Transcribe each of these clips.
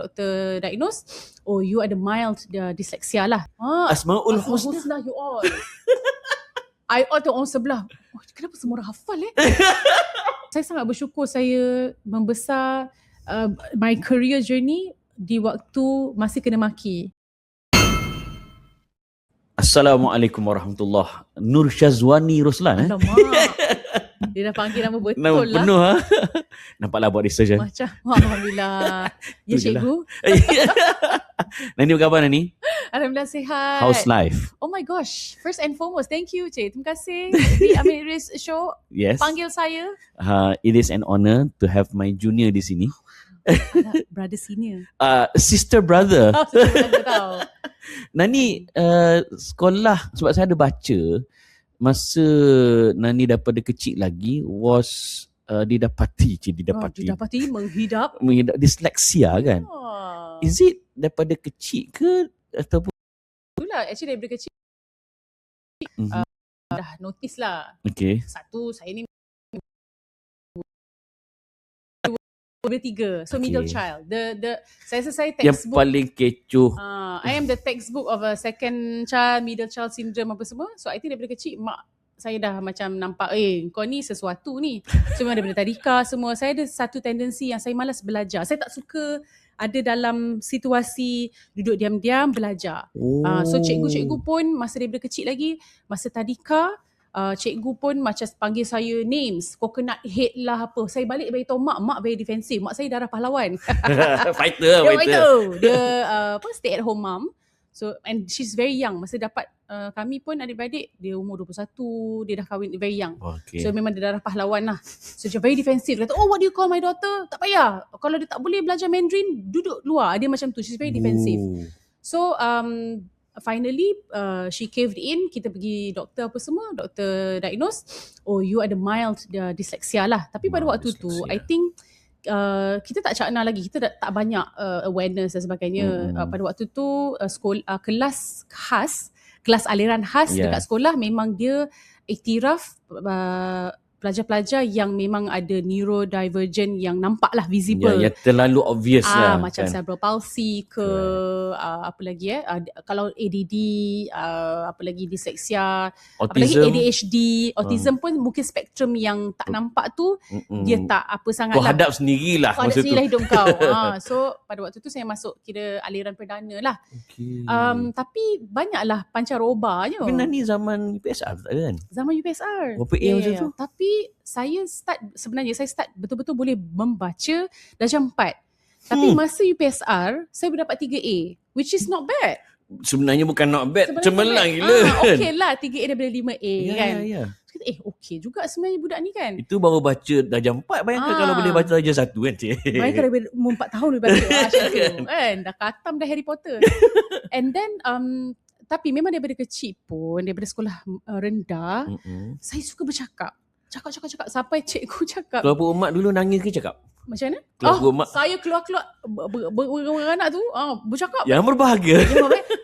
doktor diagnose, oh you ada mild dyslexia lah. Asmaul Husna. Husna you all. I all tu orang sebelah. Oh, kenapa semua orang hafal Saya sangat bersyukur saya membesar my career journey di waktu masih kena maki. Assalamualaikum warahmatullahi. Nur Syazwani Roslan. Alamak. Dia dah panggil nama betul Nama lah. penuh Nampaklah buat research Macam Alhamdulillah. Ya cikgu. Nani apa khabar Nani? Alhamdulillah sihat. How's life? Oh my gosh. First and foremost, thank you Cik. Terima kasih di Amiris Show Yes. panggil saya. It is an honor to have my junior di sini. Anak brother senior. Sister brother. Oh, saya tahu. Nani sekolah, sebab saya ada baca masa Nani daripada kecil lagi was didapati menghidap disleksia kan. Is it daripada kecil ke ataupun itulah actually daripada kecil dah notice lah. Okay. Satu, saya ni tiga, so middle child. Saya textbook Yang paling kecoh. I am the textbook of a second child, middle child syndrome apa semua. So I think daripada kecil mak saya dah macam nampak kau ni sesuatu ni. So memang daripada tadika semua. Saya ada satu tendensi yang saya malas belajar. Saya tak suka ada dalam situasi duduk diam-diam belajar. So cikgu-cikgu pun masa daripada kecil lagi, masa tadika, cikgu pun macam panggil saya names, coconut head lah apa. Saya balik beritahu mak very defensif. Mak saya darah pahlawan. Fighter. Dia stay at home mom. So and she's very young. Masa dapat kami pun adik-beradik, dia umur 21, dia dah kahwin very young. Okay. So memang dia darah pahlawan lah. So dia very defensive. Dia kata, oh what do you call my daughter? Tak payah. Kalau dia tak boleh belajar Mandarin, duduk luar. Dia macam tu. She's very defensive. So finally she caved in. Kita pergi doktor apa semua, doktor diagnose, oh you ada mild dyslexia lah. Tapi pada waktu tu I think kita tak cakna lagi, kita tak banyak awareness dan sebagainya. Pada waktu tu kelas aliran khas dekat sekolah memang dia iktiraf pelajar-pelajar yang memang ada neurodivergent yang nampak lah visible. Yang terlalu obvious lah. Macam kan? Cerebral palsy ke apa lagi kalau ADD, apa lagi dyslexia, apa lagi ADHD, autism pun mungkin spektrum yang tak nampak tu dia tak apa sangat kau lah. hadap sendirilah Kau hadap masa sendirilah tu. hidup kau. So pada waktu tu saya masuk kira aliran perdana lah. Okay. Tapi banyaklah pancarobanya. Tapi Nani zaman UPSR tak ada kan? Zaman UPSR. Berapa A macam tu? Tapi saya start betul-betul boleh membaca darjah 4. Tapi masa UPSR saya berdapat 3A, which is not bad. Sebenarnya bukan not bad, cemerlang gila kan. Okay lah 3A daripada 5A kan. Ya. Okay juga sebenarnya budak ni kan. Itu baru baca darjah 4. Bayangkan kalau boleh baca darjah 1 kan cik. Bayangkan daripada umur 4 tahun boleh baca macam tu kan. Dah khatam dah Harry Potter. And then tapi memang daripada kecil pun, daripada sekolah rendah, saya suka bercakap. Cakap sampai cikgu cakap. Keluarga Umat dulu nangis ke cakap? Macam mana? Keluarga Umat. Saya keluar beranak tu bercakap. Yang berbahagia.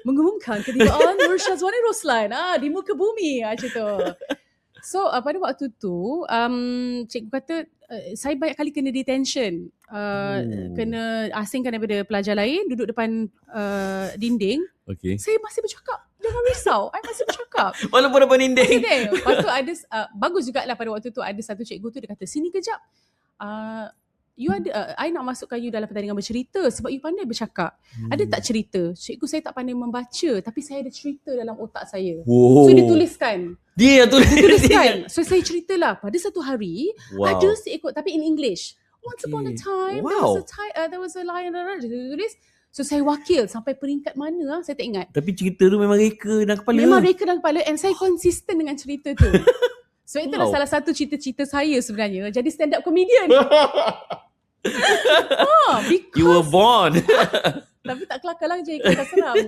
Mengumumkan ketiadaan Nur Syazwani Roslan di muka bumi macam tu. So pada waktu tu cikgu kata saya banyak kali kena detention. Kena asingkan daripada pelajar lain, duduk depan dinding. Okay. Saya masih bercakap. Jangan risau, I masih bercakap. Walaupun depan dinding. Lepas tu ada bagus jugalah pada waktu tu ada satu cikgu tu dia kata, sini kejap. You ada I nak masukkan you dalam pertandingan bercerita sebab you pandai bercakap. Ada tak cerita? Cikgu saya tak pandai membaca tapi saya ada cerita dalam otak saya. So dia tuliskan. Dia yang tuliskan. So saya ceritalah pada satu hari ada seekor, tapi in English. Once upon a time there was a lion tulis. So saya wakil sampai peringkat mana saya tak ingat. Tapi cerita tu memang reka dalam kepala. Memang reka dalam kepala and saya konsisten dengan cerita tu. So itulah salah satu cita-cita saya sebenarnya, jadi stand up comedian. You were born. Tapi tak kelakar lah je ikut seram.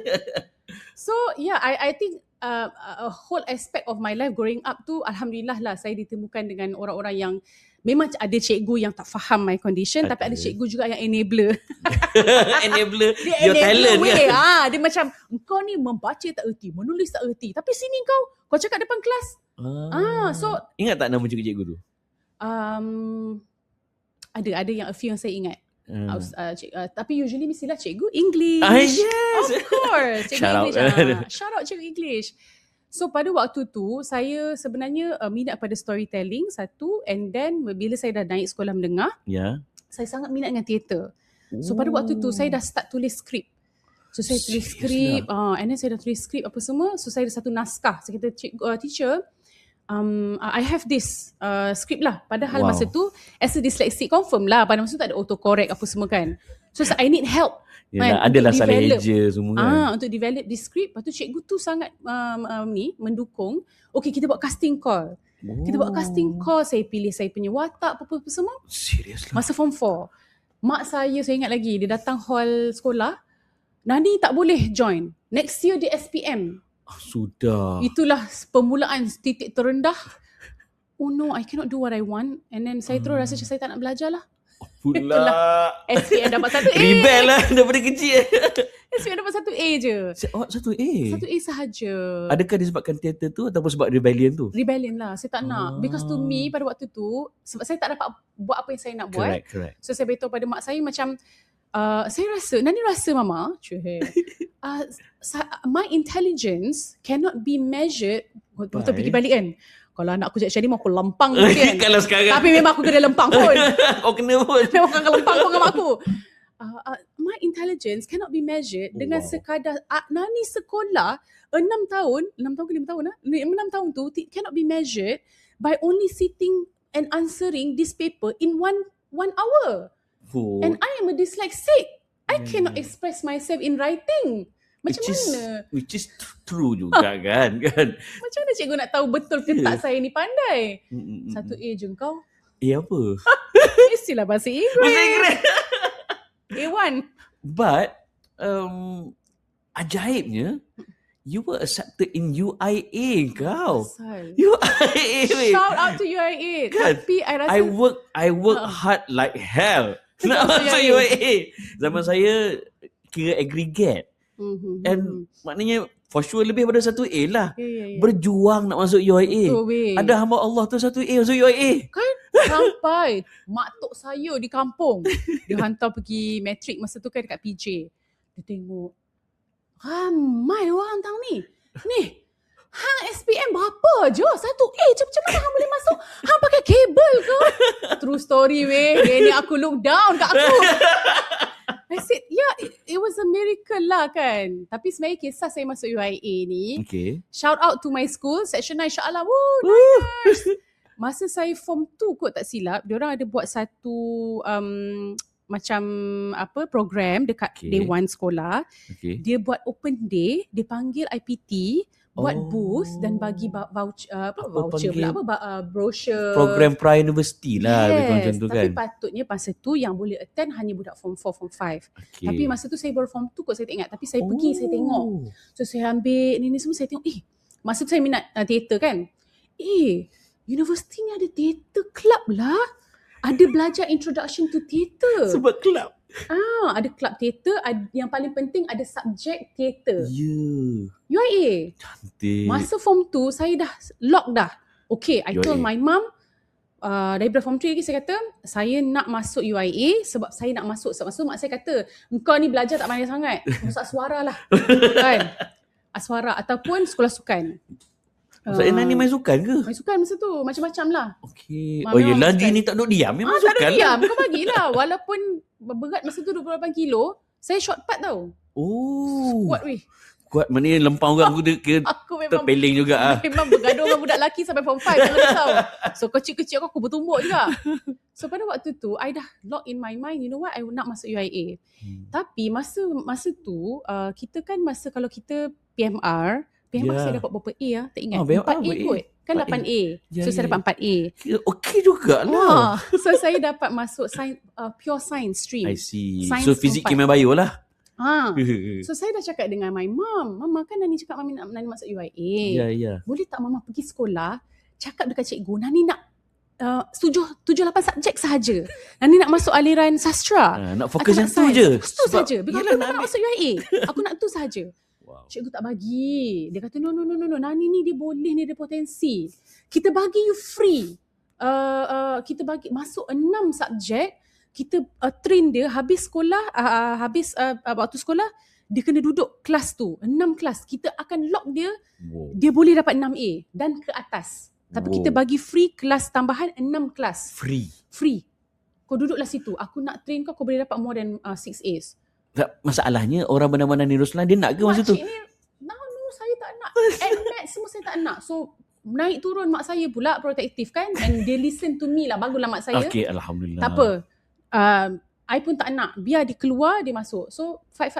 So I think a whole aspect of my life growing up tu, alhamdulillah lah saya ditemukan dengan orang-orang yang memang ada cikgu yang tak faham my condition, tapi ada cikgu juga yang enabler. Enabler your talent kan. Dia macam kau ni membaca tak erti, menulis tak erti, tapi sini kau cakap depan kelas. So ingat tak nama cikgu-cikgu tu? Ada yang a few yang saya ingat. Tapi usually mestilah cikgu English. Yes. Of course, cikgu Shout out. English. Shout out cikgu English. So pada waktu tu saya sebenarnya minat pada storytelling satu, and then bila saya dah naik sekolah menengah, saya sangat minat dengan teater. So pada waktu tu saya dah start tulis skrip. So saya tulis skrip, and then saya dah tulis skrip apa semua. So saya ada satu naskah. Saya kata teacher, I have this script lah. Padahal masa tu as a dyslexic confirm lah, pada masa tu tak ada autocorrect apa semua kan. So I need help. Adalah salah eja semua kan. Untuk develop this script. Lepas tu cikgu tu sangat mendukung. Okay, kita buat casting call. Kita buat casting call. Saya pilih saya punya watak apa semua. Serius lah. Masa form 4. Mak saya ingat lagi, dia datang hall sekolah. Nani tak boleh join. Next year dia SPM. Sudah. Itulah permulaan titik terendah. Oh no, I cannot do what I want. And then saya terus rasa macam saya tak nak belajar lah. Pula. SPM dapat 1 A. Rebel lah daripada kecil. SPM dapat 1 A je. 1 A? 1 A sahaja. Adakah disebabkan teater tu ataupun sebab rebellion tu? Rebellion lah. Saya tak nak. Because to me pada waktu tu, sebab saya tak dapat buat apa yang saya nak buat. Correct. So saya beritahu pada mak saya macam, saya rasa, Nani rasa mama, my intelligence cannot be measured. Betul fikir balik kan. Kalau anak aku jadi mau aku lempang kan. Kalau sekarang. Tapi memang aku kena lempang pun. Kau kena pun. Memang akan lempang pun dengan mak aku. My intelligence cannot be measured dengan sekadar Nani sekolah 6 tahun ke 5 tahun 6 tahun tu cannot be measured by only sitting and answering this paper in one hour. And I am a dyslexic. I cannot express myself in writing. Macam mana? Which is true juga kan. Macam mana cikgu nak tahu betul ke tak saya ni pandai? 1 A je kau. Apa? Mestilah bahasa Inggeris. A1. But ajaibnya you were accepted in UIA kau. UIA. Shout out to UIA. Kan? Tapi I rasa I work hard like hell nak masuk UIA. Zaman saya kira aggregate. And maknanya for sure lebih pada 1 A lah. Berjuang nak masuk UIA. Ada hamba Allah tu 1 A masuk UIA. Kan? Sampai mak tok saya di kampung, dia hantar pergi matrik masa tu kan dekat PJ. Dia tengok, ramai orang tang ni. Hang SPM berapa je? 1 A je, macam mana hang boleh masuk? Hang pakai kabel ke? True story weh. Ni aku look down kat aku. I said, it was a miracle lah kan. Tapi sebenarnya kisah saya masuk UIA ni, shout out to my school, Section 9, insyaAllah. Nice. Masa saya form 2 kot tak silap, diorang ada buat satu macam program dekat day 1 sekolah. Dia buat open day, dia panggil IPT, buat booth dan bagi voucher brochure. Program pra-university lah. Macam tu kan. Tapi patutnya masa tu yang boleh attend hanya budak form 4, form 5. Tapi masa tu saya baru form 2 kot, saya tak ingat. Tapi saya pergi, saya tengok. So saya ambil ni semua, saya tengok. Masa tu saya minat teater kan. Universiti ni ada theater club lah. Ada belajar introduction to theater. Sebab club. Ada club theater, yang paling penting ada subjek theater. UIA. Cantik. Masa form 2 saya dah lock dah. Okay, I told my mum, daripada form 3 lagi saya kata, saya nak masuk UIA sebab saya nak masuk. Sebab mak saya kata, engkau ni belajar tak pandai sangat. Masuk aswara lah. Kan? Aswara ataupun sekolah sukan. Maksudnya Nani main sukan ke? Main sukan masa tu. Macam-macam lah. Okay. Yelah Gini tak duduk diam. Memang sukan tak duduk lah. diam. Kau bagilah. Walaupun berat masa tu 28 kilo, saya short part tau. Kuat weh. Kuat mana lempang orang aku kira terpeling juga. Memang bergaduh dengan budak lelaki sampai form 5. Jangan risau. So kecil-kecil aku bertumbuk juga. So pada waktu tu, I dah lock in my mind, you know what, I nak masuk UIA. Tapi masa tu, kita kan kalau kita PMR saya dapat berapa A lah, tak ingat. 4A kot. Kan 8A. So saya dapat 4A. Okay jugalah. So saya dapat masuk pure science stream. I see. Science so fizik, kimia, bio lah. So saya dah cakap dengan my mum, Mama kan Nani cakap Nani masuk UIA. Boleh tak Mama pergi sekolah, cakap dekat cikgu, Nani nak 7-8 subjek sahaja. Nani nak masuk aliran sastra. Nak fokus yang tu je. Tu sahaja. Because aku nak masuk UIA. Aku nak tu sahaja. Cikgu tak bagi. Dia kata no. Nani ni dia boleh ni, dia potensi. Kita bagi you free. Kita bagi masuk 6 subjek. kita train dia habis sekolah, waktu sekolah, dia kena duduk kelas tu, 6 kelas. Kita akan lock dia, dia boleh dapat 6A dan ke atas. Tapi kita bagi free kelas tambahan 6 kelas. Free. Kau duduklah situ. Aku nak train kau boleh dapat more than 6 A's. Masalahnya orang bernama Nani Roslan, dia nak ke masa tu? No, saya tak nak. And maths semua saya tak nak. So naik turun mak saya pula protektif kan. And they listen to me lah. Baguslah mak saya. Okay, Alhamdulillah. Tak apa. I pun tak nak. Biar dia keluar, dia masuk. So fight.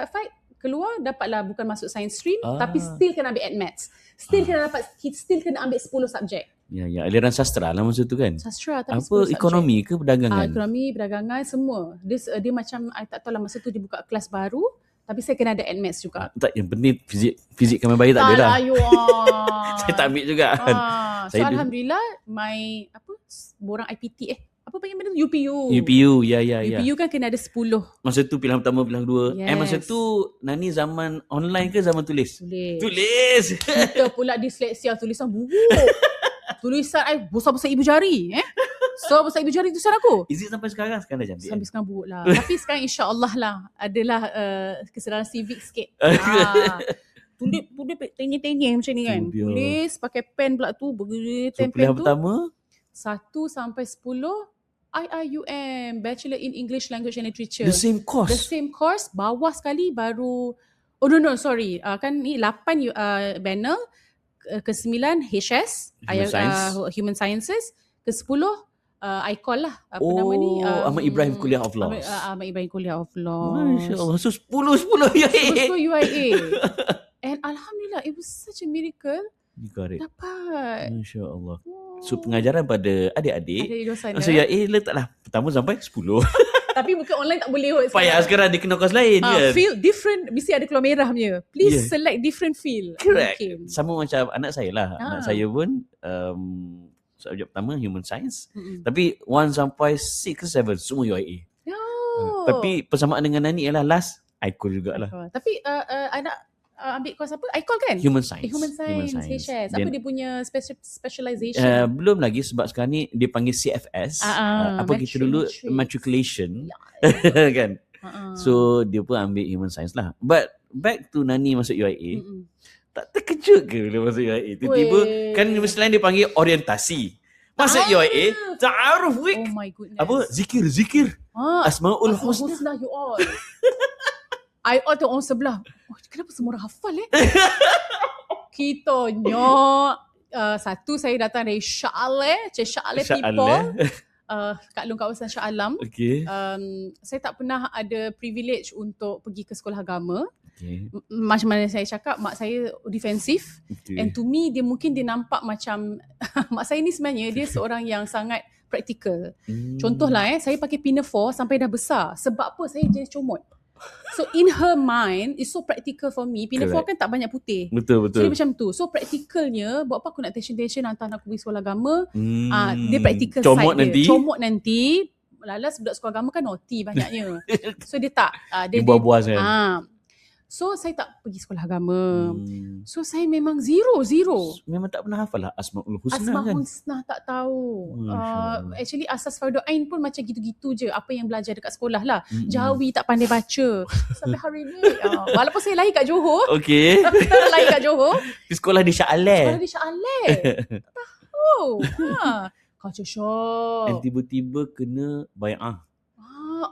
Keluar, dapatlah bukan masuk science stream. Tapi still kena ambil maths. Still kena ambil 10 subjek. Ya, aliran sastra lah masa tu kan? Sastra tapi apa, ekonomi ke perdagangan? Ekonomi, perdagangan, semua. Dia macam, I tak tahu lah masa tu dia buka kelas baru, tapi saya kena ada maths juga. Tak, yang penting fizik kami bayi tak ada lah. Saya tak ambil juga. So Alhamdulillah, borang IPT, apa panggil benda tu? UPU, ya. UPU kan kena ada 10. Masa tu pilihan pertama, pilihan kedua. Yes. Masa tu Nani zaman online ke zaman tulis? Tulis. Kita pula disleksia, tulisan buruk. Tulisan I besar-besar ibu jari. So besar ibu jari tulisan aku. Is it sampai sekarang? Sekarang dah cantik. Sampai sekarang buruk lah. Tapi sekarang insya-Allah lah adalah kesedaran civic sikit. Tulis tengih-tengih macam ni kan. Tulis pakai pen pula tu, beri so, pen tu. Pertama 1 sampai 10 IIUM, Bachelor in English Language and Literature. The same course. Bawah sekali baru sorry. Kan ni 8 banner, ke-9 HS, Human Sciences, ke-10 ICOL lah. Nama ni? Ahmad Ibrahim Kuliah of Law. Ahmad Ibrahim Kuliah of Law. Masya-Allah. So 10 UIA. 10 UIA. And Alhamdulillah, it was such a miracle. You got it. Dapat. Masya-Allah. So pengajaran pada adik-adik. Adik-adik dosan. So UIA letaklah pertama sampai 10. Tapi mungkin online tak boleh kot. Payah sekarang dia kena kos lain kan. Feel different. Mesti ada keluar merah punya. Please select different feel. Correct. Okay. Sama macam anak saya lah. Anak saya pun subjek pertama Human Science. Tapi 1 sampai 6 ke 7 semua UIA. Tapi persamaan dengan Nani ialah last ICOL jugalah. Tapi anak ambil course apa? ICOL kan? Human Science. Human Science. HS. Apa dia punya specialization? Belum lagi sebab sekarang ni dia panggil CFS. Apa kita dulu matriculation. Kan? So dia pun ambil Human Science lah. But back to Nani masuk UIA. Tak terkejut ke bila masuk UIA? Tiba-tiba kan universiti lain dia panggil orientasi. Masuk UIA, Ta'aruf Week. Oh my goodness. Apa? Zikir. Asmaul Husna. You all. I all tu orang sebelah. Kenapa semua orang hafal Kita nyok. Satu saya datang dari Shah Alam people. Kat Long kawasan Shah Alam. Okay. Saya tak pernah ada privilege untuk pergi ke sekolah agama. Okay. Macam mana saya cakap, mak saya defensif. Okay. And to me, dia nampak macam mak saya ni sebenarnya dia seorang yang sangat praktikal. Contohlah saya pakai pinafore sampai dah besar. Sebab apa? Saya jenis comot. So in her mind, it's so practical for me. Pinafore kan tak banyak putih. Betul. So dia macam tu. So practicalnya, buat apa aku nak tension hantar anak aku pergi sekolah agama. Dia practical side dia. Comot nanti. Lalas budak sekolah agama kan naughty banyaknya. So dia tak. Dia buah-buah saya. So saya tak pergi sekolah agama. So saya memang zero. Memang tak pernah hafal lah Asmaul Husna Asmaul kan? Husna tak tahu. Actually asas fardu ain pun macam gitu-gitu je. Apa yang belajar dekat sekolah lah. Jawi tak pandai baca. Sampai hari ni. Walaupun saya lahir kat Johor. Okay. Tapi saya lahir kat Johor. Di sekolah di Shah Alam. Tak tahu. Culture shock. Dan tiba-tiba kena bai'ah.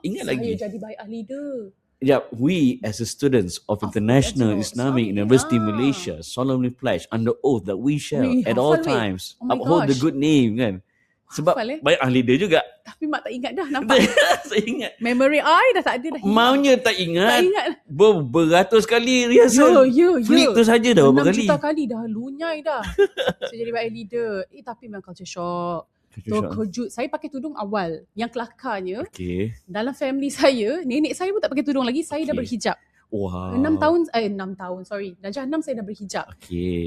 Ingat lagi. Saya jadi bai'ah leader. Yeah, we as the students of International Islamic University Malaysia solemnly pledge under oath that we shall at all times uphold the good name kan. Sebab banyak ahli dia juga. Tapi mak tak ingat dah, nampak. Saya ingat. Memory I dah tak ada dah. Maunya tak ingat. Tak ingat. Beratus kali rehearsal. Flip tu saja dah berapa kali. 6 juta kali dah lunyai dah. Saya jadi baik leader. Tapi memang culture shock. Terkejut. Saya pakai tudung awal. Yang kelakarnya, dalam family saya, nenek saya pun tak pakai tudung lagi. Saya dah berhijab. Wow. 6 tahun, sorry. Darjah 6 saya dah berhijab.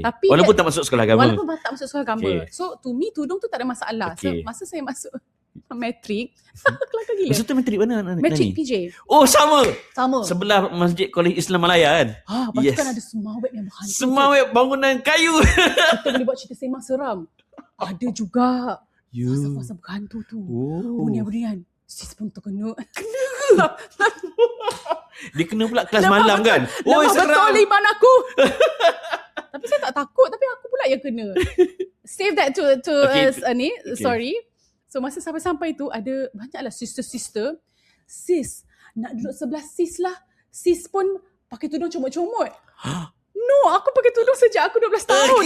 Tapi walaupun tak masuk sekolah agama. Walaupun tak masuk sekolah agama. So to me tudung tu tak ada masalah. So masa saya masuk matrik, kelakar gila. Masa tu matrik mana? Matrik PJ. Oh sama. Sebelah Masjid Kolej Islam Malaya kan? Lepas tu kan ada semawet yang berhantu. Semawet bangunan kayu. Kita boleh buat cerita sembang seram. Ada juga. Fasa-fasa berhantu tu. Bunian-bunian. sis pun terkena. Dia kena pula kelas malam kan. Oi, betul iman aku. Tapi saya tak takut, tapi aku pula yang kena. Save that to Okay. ni, sorry. So masa sampai-sampai tu ada banyaklah sister-sister. Sis, nak duduk sebelah sis lah. Sis pun pakai tudung comot-comot. No, aku pakai tudung sejak aku 12 tahun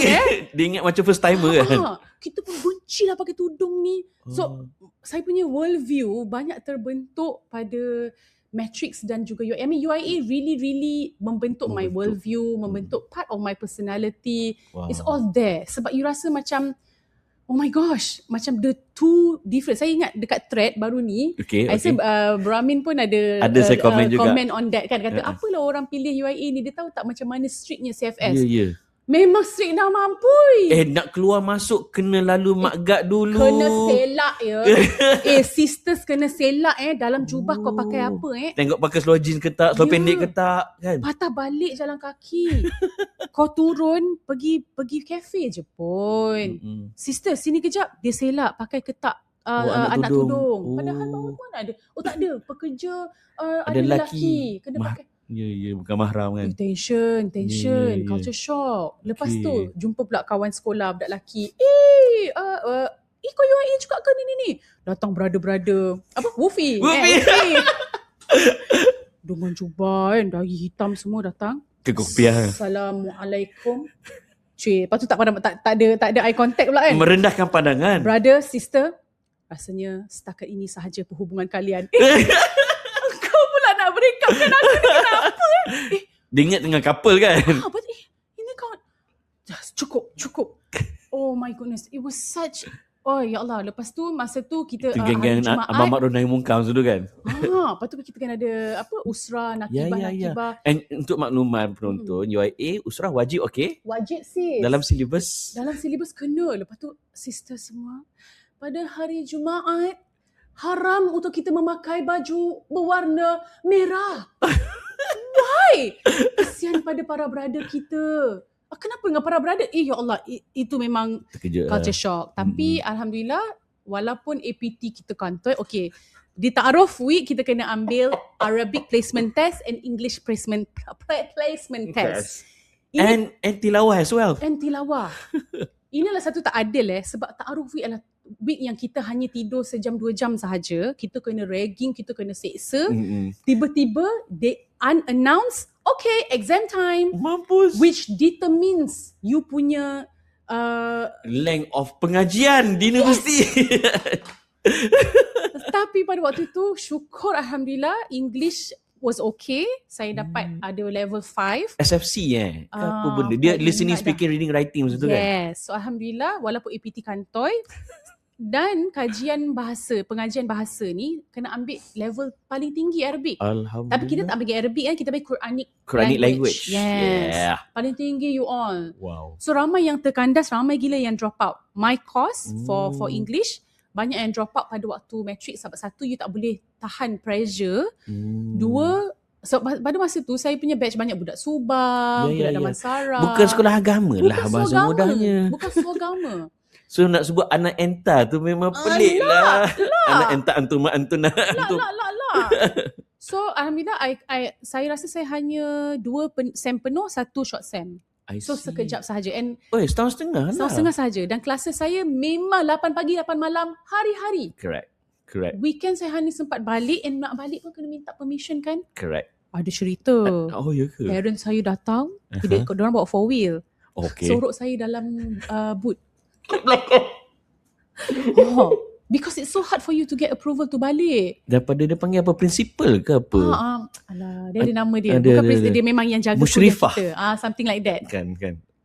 Dia ingat macam first timer kan. Kita pun benci lah pakai tudung ni. So saya punya worldview banyak terbentuk pada Matrix dan juga UIA. I mean UIA really membentuk my worldview, membentuk part of my personality. Wow. It's all there. Sebab you rasa macam, oh my gosh, macam the two different. Saya ingat dekat thread baru ni, I say Brahmin pun ada saya komen juga. Comment on that kan. Kata apalah orang pilih UIA ni, dia tahu tak macam mana strictnya CFS. Ya. Memang strict dah mampui. Nak keluar masuk kena lalu makgad dulu. Kena selak sisters kena selak dalam jubah kau pakai apa Tengok pakai seluar jeans ke tak, seluar pendek ke tak kan. Patah balik jalan kaki. Kau turun pergi kafe je pun. Sister sini kejap, dia selak pakai ke tak anak tudung. Padahal bawah tu mana ada. Oh tak ada, pekerja ada lelaki kena pakai. Ya, bukan mahram kan. Tension, culture shock. Lepas tu jumpa pula kawan sekolah budak lelaki. Kau UIA juga ke ni? Datang brother. Apa? Wufi. Dengan jubah dahi hitam semua datang. Kekopiah. Assalamualaikum. Lepas tu tak ada eye contact pula kan. Merendahkan pandangan. Brother, sister, rasanya setakat ini sahaja perhubungan kalian. Nak break up kan aku ni kenapa Dia ingat dengan couple kan. Ini kawan. Just cukup. Oh my goodness, it was such. Oh ya Allah. Lepas tu masa tu kita geng-geng Abang Mak Ronai Mungkam tu kan. Lepas tu kita kan ada usrah nakibah. And untuk makluman penonton, UIA usrah wajib Wajib sis. Dalam silibus kena. Lepas tu sister semua pada hari Jumaat haram untuk kita memakai baju berwarna merah. Why? Kesian pada para brother kita. Kenapa dengan para brother? Ya Allah, itu memang terkejut culture shock. Tapi Alhamdulillah, walaupun APT kita kantoi, di Ta'aruf Week kita kena ambil Arabic placement test and English placement test. And tilawah as well. And tilawah. Inilah satu tak adil sebab Ta'aruf Week adalah week yang kita hanya tidur sejam 2 jam sahaja. Kita kena ragging, kita kena seksa. Tiba-tiba they unannounced, exam time. Mampus. Which determines you punya length of pengajian di universiti. Tapi pada waktu tu syukur Alhamdulillah English was okay. Saya dapat ada level 5. SFC apa benda? Dia listening, speaking, reading, writing macam tu kan? Yes. So Alhamdulillah walaupun APT kantoi dan pengajian bahasa ni kena ambil level paling tinggi Arabic. Alhamdulillah. Tapi kita tak bagi Arabic kita bagi Quranic language. Yes. Yeah. Paling tinggi you all. Wow. So ramai yang terkandas, ramai gila yang drop out. My course for English, banyak yang drop out pada waktu matric sebab satu you tak boleh tahan pressure. Dua, pada masa tu saya punya batch banyak budak Subang, budak Damansara. Bukan sekolah agama lah bahasa mudahnya. Bukan sekolah agama. So nak sebut anak enta tu memang pelik lah. Anak enta antun. So Alhamdulillah saya rasa saya hanya 2 sem penuh, 1 short sem. So sekejap sahaja. And setahun setengah lah. Setahun setengah sahaja. Dan kelas saya memang 8 pagi 8 malam hari-hari. Correct. Weekend saya hanya sempat balik, and nak balik pun kena minta permission kan. Correct. Ada cerita. Ya ke? Parents saya datang, diorang bawa 4 wheel. Sorok saya dalam boot. Because it's so hard for you to get approval to balik. Daripada dia panggil apa, principal ke apa? Alah, dia ada nama dia. Bukan principal, dia memang yang jaga Musyrifah kita. Something like that. Kan.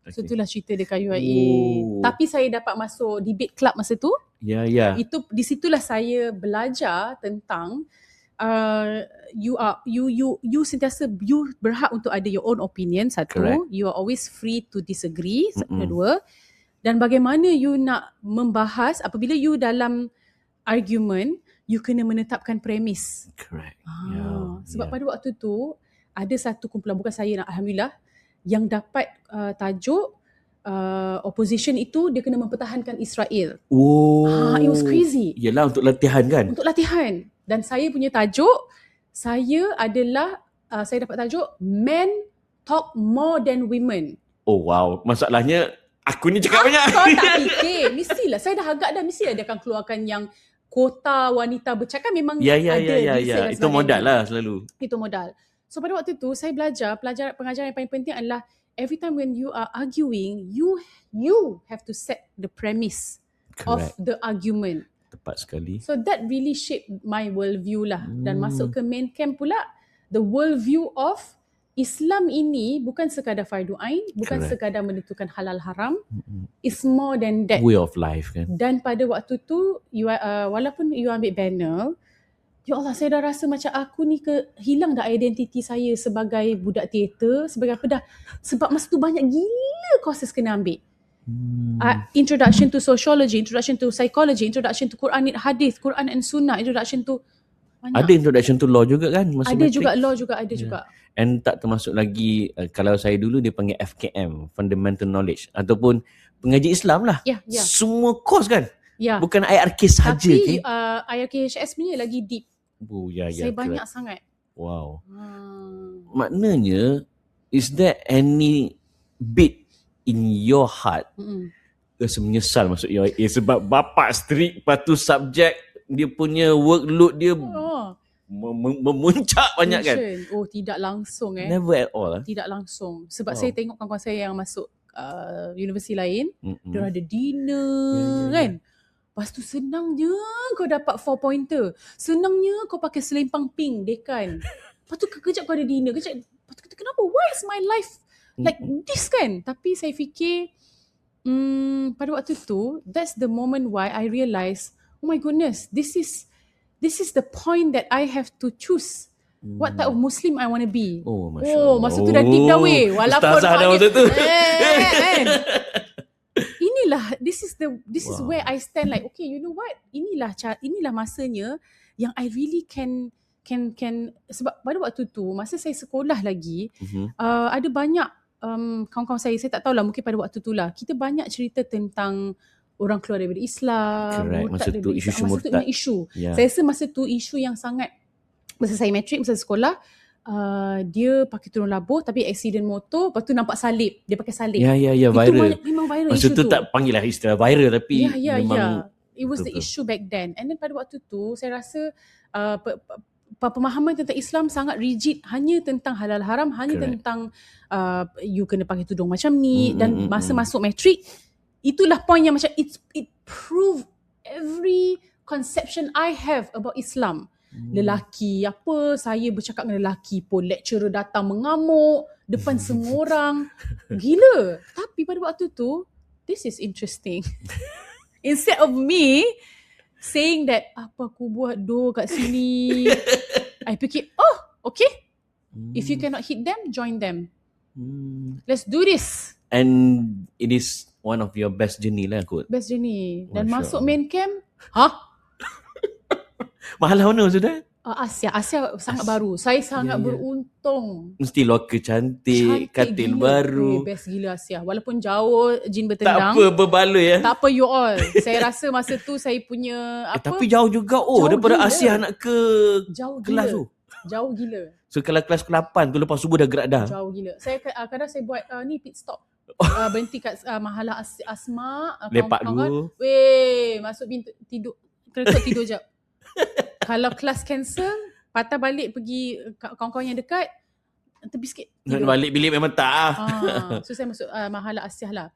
So itulah cerita dekat UIA. Tapi saya dapat masuk debate club masa tu. Ya. Itu di situlah saya belajar tentang you sentiasa you berhak untuk ada your own opinion. Satu, correct. You are always free to disagree. Kedua, dan bagaimana you nak membahas apabila you dalam argument, you kena menetapkan premis. Correct. Sebab pada waktu tu ada satu kumpulan, bukan saya, Alhamdulillah, yang dapat tajuk opposition itu dia kena mempertahankan Israel. It was crazy. Yelah, untuk latihan kan? Untuk latihan. Dan saya punya tajuk, saya dapat tajuk Men Talk More Than Women. Oh wow, masalahnya aku ni cakap banyak. Kau tak fikir, mestilah saya dah agak dah mestilah dia akan keluarkan yang kuota wanita bercakap memang ada. Ya. Itu modal lah selalu. Itu modal. So pada waktu tu saya pengajaran yang paling penting adalah every time when you are arguing, you have to set the premise of the argument. Tepat sekali. So that really shaped my worldview lah. Dan masuk ke main camp pula, the worldview of Islam ini bukan sekadar fardu ain, bukan sekadar menentukan halal haram. It's more than that. Way of life kan. Dan pada waktu tu, walaupun you ambil banner, ya Allah, saya dah rasa macam aku ni hilang dah identiti saya sebagai budak teater, sebagai apa dah. Sebab masa tu banyak gila courses kena ambil. Introduction to sociology, introduction to psychology, introduction to Quran and Hadith, Quran and Sunnah, introduction to banyak. Ada introduction to law juga kan masa ada matric. Juga law juga ada juga. And tak termasuk lagi kalau saya dulu dia panggil FKM, Fundamental Knowledge, ataupun pengaji Islam lah. Semua course kan. Bukan IRK sahaja. Tapi IRKHS punya lagi deep. Saya banyak sangat. Wow. Maknanya, is there any bit in your heart rasa menyesal masuk UIA sebab bapak strict, lepas tu subjek dia punya workload dia memuncak banyak kan? Oh, tidak langsung Never at all. Tidak langsung. Sebab saya tengok kawan-kawan saya yang masuk universiti lain, dia ada dinner kan. Lepas tu senangnya kau dapat 4 pointer. Senangnya kau pakai selempang pink dekan. Lepas tu kejap kau ada dinner. Lepas tu kenapa? Why is my life like this kan? Tapi saya fikir pada waktu tu, that's the moment why I realise, oh my goodness, this is the point that I have to choose what type of Muslim I want to be. Masya Allah. Masa tu dah deep dah weh. Walaupun Ustazah dah masa tu. Inilah, this is where I stand like, okay, you know what? Inilah masanya yang I really can sebab pada waktu tu masa saya sekolah lagi, ada banyak kawan-kawan saya tak tahulah, mungkin pada waktu tu lah kita banyak cerita tentang orang keluar daripada Islam. Masa tu isu murtad. Saya rasa masa tu isu yang sangat, masa saya matrik, masa sekolah, dia pakai turun labuh tapi accident motor, lepas tu nampak salib, dia pakai salib. Viral. Itu memang viral masa isu tu. Masa tu tak panggil lah istilah viral tapi memang it was the issue back then. And then pada waktu tu saya rasa pemahaman tentang Islam sangat rigid, hanya tentang halal haram, hanya tentang you kena pakai tudung macam ni. Dan masa masuk matrik, itulah point yang macam it prove every conception I have about Islam. Lelaki apa, saya bercakap dengan lelaki pun lecturer datang mengamuk depan semua orang. Gila. Tapi pada waktu tu, this is interesting. Instead of me saying that apa aku buat kat sini, I fikir, okay, if you cannot hit them, join them. Let's do this. And it is one of your best journey lah kot. Best journey. Dan Masya masuk Allah. main camp, Mahal mana sudah? Asia sangat baru. Saya sangat beruntung. Mesti loker cantik katil gila. baru. Best gila Asia. Walaupun jauh jin bertendang. Tak apa, berbaloi ya. Tak apa you all. Saya rasa masa tu saya punya tapi jauh juga jauh daripada gila. Asia nak ke jauh kelas gila. tu. Jauh gila. So kalau kelas ke-8 tu lepas subuh dah gerak dah. Jauh gila. Saya kadang saya buat ni pit stop. Berhenti kat Mahala Asma. Lepak dulu. Weh, masuk pintu tidur. Kena tidur jap. Kalau kelas cancel, patah balik pergi kawan-kawan yang dekat, tepi sikit. Nak balik bilik memang tak. So saya masuk Mahala Asyah lah.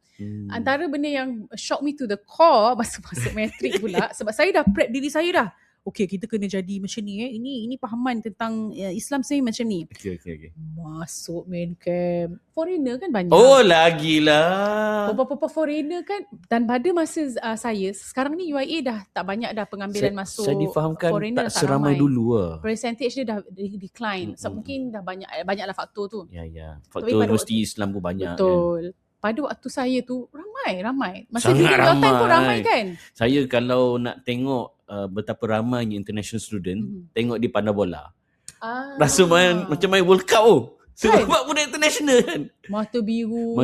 Antara benda yang shock me to the core masa masuk matrik pula, sebab saya dah prep diri saya dah. Okay, kita kena jadi macam ni. Ini pahaman tentang Islam saya macam ni. Okay. Masuk main camp. Foreigner kan banyak. Oh, lagilah. Papa foreigner kan. Dan pada masa saya, sekarang ni UIA dah tak banyak dah pengambilan masuk saya difahamkan foreigner. tak seramai dulu lah. Percentage dia dah decline. So mungkin dah banyaklah faktor tu. Ya. Faktor universiti Islam pun banyak. Betul. Kan? Pada waktu saya tu ramai. Masa sangat time pun ramai kan. Saya kalau nak tengok betapa ramainya international student, tengok di Pandai Bola. Rasa macam main World Cup tu. Sebab budak international kan. Mata biru,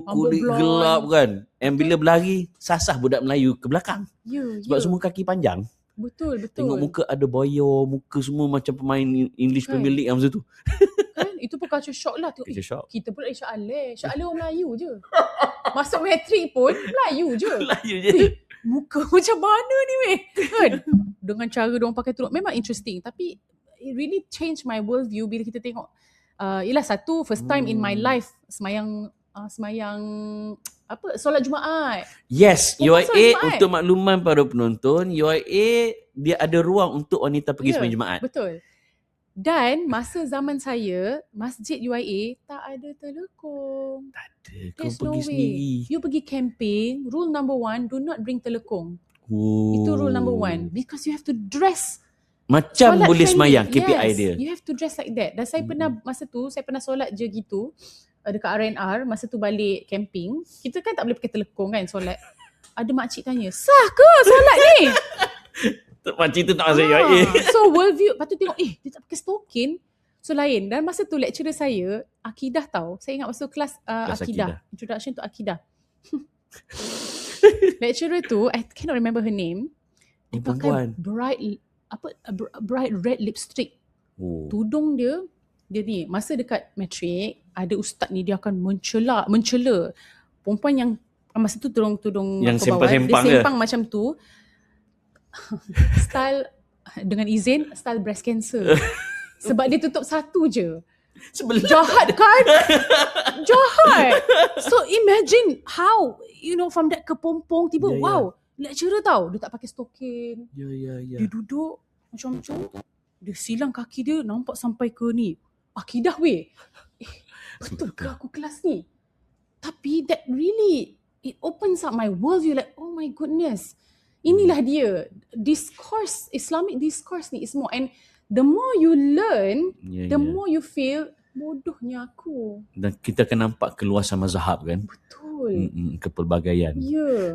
kulit gelap kan. And bila berlari, sasah budak Melayu ke belakang. Sebab semua kaki panjang. Betul. Tengok muka ada boyo, muka semua macam pemain English Premier League masa tu. Kan? Itu pun culture shock lah. Culture shock. Kita pun Syah Ali orang Melayu je. Masuk matrik pun Melayu je. Muka macam mana ni weh? Kan? Dengan cara diorang pakai tudung. Memang interesting. Tapi it really changed my worldview bila kita tengok. Yelah satu, first time in my life semayang solat Jumaat. Yes, UIA untuk makluman para penonton, UIA dia ada ruang untuk wanita pergi sembahyang Jumaat. Betul. Dan masa zaman saya, masjid UIA tak ada telekong. Tak ada. Kau pergi sendiri. You pergi camping, rule number 1, do not bring telekong. Itu rule number 1. Because you have to dress macam boleh sembahyang, KPI dia. You have to dress like that. Dan saya pernah, masa tu, saya pernah solat je gitu. Dekat R&R, masa tu balik camping, kita kan tak boleh pakai telekong kan solat. Ada makcik tanya, sah ke solat ni? Makcik tu tak masuk UIA. So worldview, lepas tu tengok, dia tak pakai stokin. So lain. Dan masa tu lecturer saya, akidah tau. Saya ingat masa kelas akidah. Introduction to akidah. Lecturer tu, I cannot remember her name. Dia pakai bright red lipstick. Tudung dia ni, masa dekat matrik, ada ustaz ni dia akan mencela perempuan yang masa tu tudung yang sempang-sempang dia sempang macam tu. Style, dengan izin, style breast cancer. Sebab dia tutup satu je. Jahat kan? Jahat. So imagine how, from that kepompong tiba, lecturer tau, dia tak pakai stokin. Dia duduk macam dia silang kaki dia nampak sampai ke ni. Akidah weh. Betul ke aku kelas ni? Tapi that really, it opens up my worldview like, oh my goodness. Inilah dia. Discourse, Islamic discourse ni is more. And the more you learn, the more you feel, bodohnya aku. Dan kita akan nampak keluasan mazhab kan? Betul. Kepelbagaian.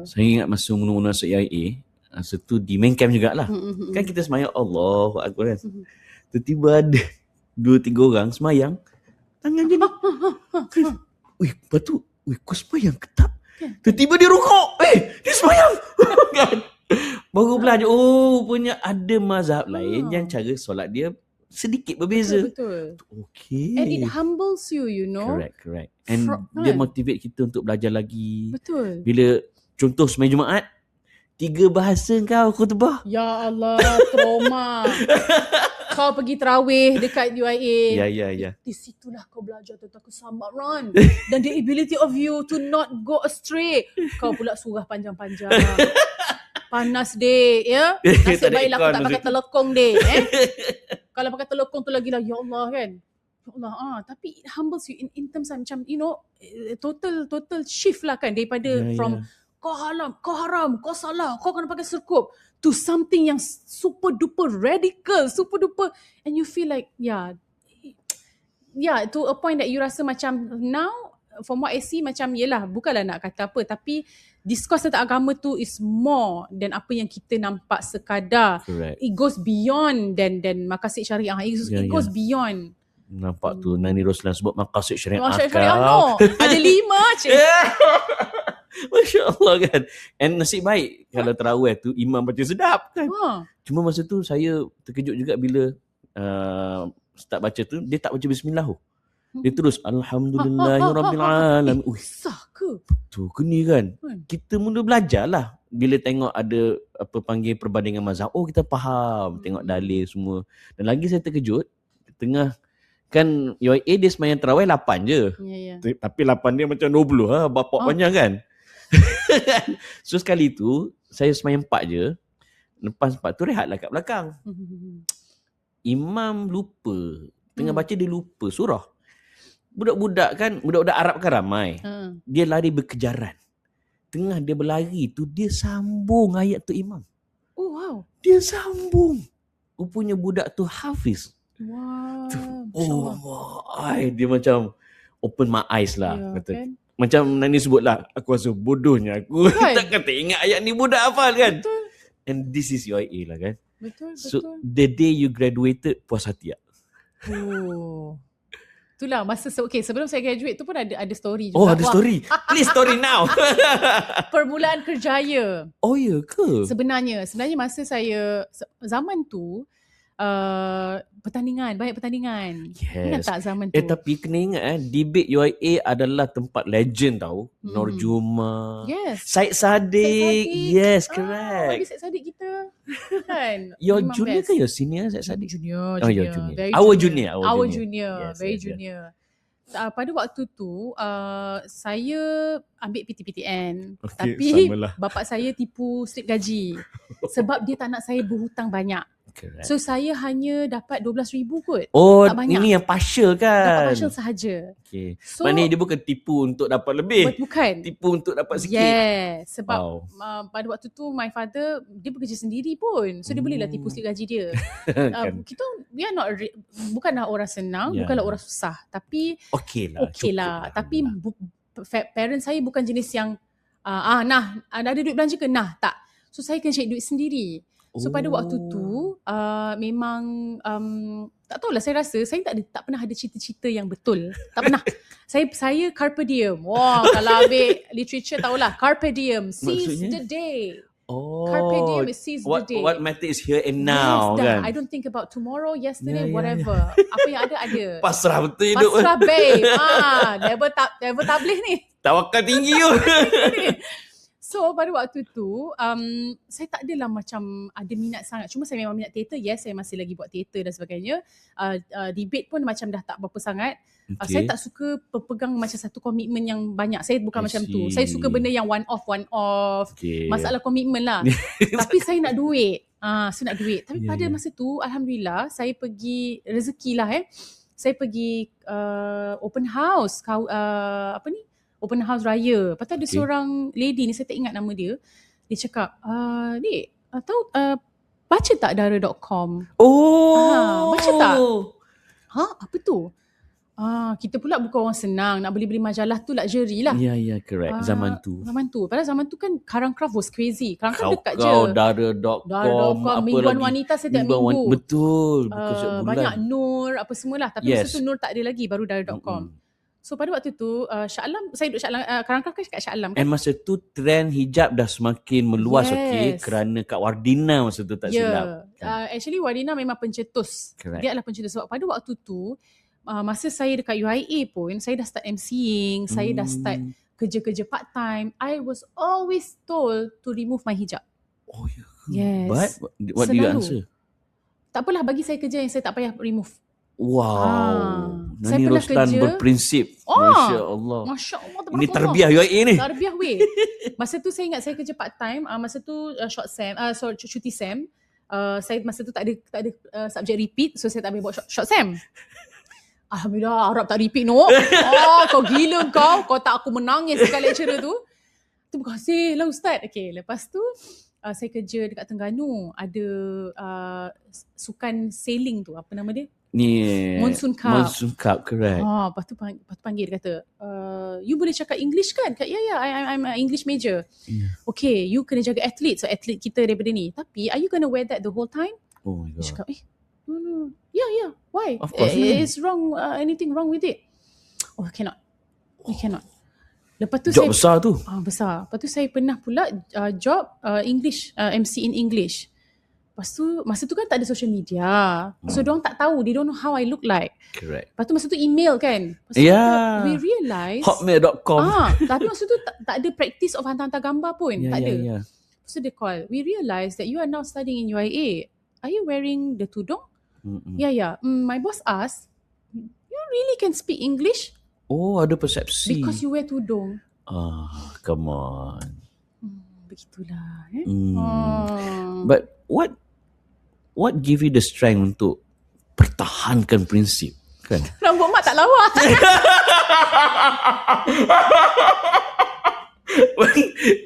Saya ingat masa mula-mula masuk IAA, masa tu di main camp jugalah. Kan kita semayang Allahu Akbar kan? Tiba-tiba ada 2-3 orang semayang, tangan dia ni. Lepas tu, kau semayang ke tak? Tiba-tiba dia rukuk. Dia semayang. Kan? Baru belajar, punya ada mazhab lain yang cara solat dia sedikit berbeza. Betul. Okay. And it humbles you, Correct. And dia motivate kita untuk belajar lagi. Betul. Bila contoh sembahyang Jumaat, 3 bahasa kau khutbah. Ya Allah, trauma. Kau pergi tarawih dekat UIA. Ya. Di situlah kau belajar tentang kesabaran dan the ability of you to not go astray. Kau pula surah panjang-panjang. Panas dek, ya. Nasib baiklah aku tak pakai telekong dek. Kalau pakai telekong tu lagi lah, ya Allah kan. Ya Allah, tapi it humbles you in terms of macam, total shift lah kan daripada from kau haram, kau salah, kau kena pakai serkup to something yang super duper radical, super duper, and you feel like, to a point that you rasa macam now, from what I see, macam yelah, bukanlah nak kata apa, tapi discourse tentang agama tu is more than apa yang kita nampak sekadar. Correct. It goes beyond than maqasid syariah. It goes beyond. Nampak tu Nani Roslan sebut maqasid syariah. No. Ada 5 je. Masya Allah kan. And nasib baik kalau tarawih tu imam baca sedap kan. Cuma masa tu saya terkejut juga bila start baca tu dia tak baca bismillah. Dia terus alhamdulillahirabbil alamin. Sah ke? Betul ke ni kan? Kita mula belajar lah. Bila tengok ada apa panggil perbandingan mazhab, kita faham. Tengok dalil semua. Dan lagi saya terkejut, tengah kan UIA dia semayang tarawih 8 je. Tapi 8 dia macam 20 bapak panjang kan. So sekali tu saya semayang 4 je. Lepas 4 tu rehatlah kat belakang. Imam lupa. Tengah baca dia lupa surah. Budak-budak Arab kan ramai. Dia lari berkejaran. Tengah dia berlari tu dia sambung ayat tu imam. Oh wow. Dia sambung. Rupanya budak tu hafiz. Wow. Dia macam open my eyes lah. Kan? Macam Nani sebut lah, aku rasa bodohnya aku tak kata ingat ayat ni budak hafal kan. Betul. And this is UIA lah kan. Betul. So the day you graduated, puas hati tak? Itulah masa sebelum saya graduate tu pun ada story juga. Oh, ada story. Please story now. Permulaan kerjaya. Oh, ya ke? Sebenarnya masa saya zaman tu banyak pertandingan. Ingat tak zaman tu? Tapi kena ingat debate UIA adalah tempat legend tau. Nur Juma. Yes. Syed Saddiq. Yes, correct. Lagi Syed Saddiq kita. Kan? Your junior ke your senior Syed Saddiq? Junior. Oh, your junior. Very Our junior. junior. Yes, Very junior. Pada waktu tu saya ambil PTPTN. Tapi samalah. Bapak saya tipu slip gaji. Sebab dia tak nak saya berhutang banyak. Correct. So saya hanya dapat 12,000 kot. Oh, tak banyak. Ini yang partial kan? Dapat partial sahaja. Okay. So, maknanya dia bukan tipu untuk dapat lebih. Bukan. Tipu untuk dapat sikit. Yes. Sebab pada waktu tu my father dia bekerja sendiri pun. So dia bolehlah tipu slip gaji dia. Kita we are not bukanlah orang senang, bukanlah orang susah. Tapi okay lah. Tapi parents saya bukan jenis yang ada duit belanja ke? Tak. So saya kena cari duit sendiri. So pada waktu tu memang tak tahulah, saya rasa saya tak pernah ada cita-cita yang betul. Tak pernah. Saya carpe diem. Wah, kalau ambil literature tahulah carpe diem, seize the day. Carpe diem is seize the day. What matter is here and now, kan? I don't think about tomorrow, yesterday, whatever. Apa yang ada. Pasrah betul hidup. Pasrah babe. Never tablih ni. Tawakal tinggi tu. So pada waktu tu saya tak adalah macam ada minat sangat. Cuma saya memang minat teater. Yes, saya masih lagi buat teater dan sebagainya. Debate pun macam dah tak berapa sangat. Saya tak suka pegang macam satu komitmen yang banyak. Saya bukan macam tu. Saya suka benda yang one off. Masalah komitmen lah. Tapi saya nak duit. Saya nak duit. Tapi pada masa tu alhamdulillah saya pergi rezeki lah saya pergi open house open house raya. Lepas tu ada seorang lady ni, saya tak ingat nama dia. Dia cakap, Dik, tahu baca tak dara.com? Baca tak? Apa tu? Kita pula bukan orang senang. Nak beli majalah tu luxury lah. Ya, correct. Zaman tu. Padahal zaman tu kan Karangcraft was crazy. Karangcraft dekat je. Dara.com. Mingguan wanita setiap minggu. Betul. Banyak Nur, apa semualah. Tapi masa tu Nur tak ada lagi, baru dara.com. So pada waktu tu Shah Alam, saya duduk Shah Alam, Karangcraft kan kat Shah Alam kan? And masa tu trend hijab dah semakin meluas, kerana Kak Wardina masa tu tak silap. Actually Wardina memang pencetus. Correct. Dia adalah pencetus. Sebab pada waktu tu masa saya dekat UIA pun, saya dah start MCing, saya dah start kerja-kerja part time. I was always told to remove my hijab. Oh yeah. Yes. But what do you answer? Tak apalah, bagi saya kerja yang saya tak payah remove. Wow. Nani Roslan berprinsip. Masya Allah. Ini terbiah UIA ni. Terbiah weh. Masa tu saya ingat saya kerja part time. Masa tu cuti SEM. Saya masa tu tak ada subjek repeat. So saya tak boleh buat short SEM. Alhamdulillah, harap tak repeat no. Kau gila kau. Kau tak aku menangis dekat lecturer tu. Terima kasih lah Ustaz. Okay, lepas tu saya kerja dekat Terengganu. Ada sukan sailing tu. Apa nama dia? Ni Monsoon Cup, correct. Lepas tu panggil dia kata, you boleh cakap English kan? I'm an English major. Okay, you kena jaga atlet. So atlet kita daripada ni. Tapi are you gonna wear that the whole time? Oh my God. Dia cakap, no. Yeah. Why? Of course. Is wrong, anything wrong with it? Oh, cannot. We cannot. Lepas tu job besar tu. Besar. Lepas tu saya pernah pula job English, MC in English. Lepas tu, masa tu kan tak ada social media. So, diorang tak tahu. They don't know how I look like. Correct. Lepas tu, masa tu email kan. We realise. Hotmail.com. Tapi masa tu tak ada practice of hantar-hantar gambar pun. Tak ada. Lepas tu dia call. We realise that you are now studying in UIA. Are you wearing the tudung? Yeah. My boss asked, you really can speak English? Oh, ada persepsi. Because you wear tudung. Come on. Begitulah. But what give you the strength untuk pertahankan prinsip, kan? Rambut mak tak lawa.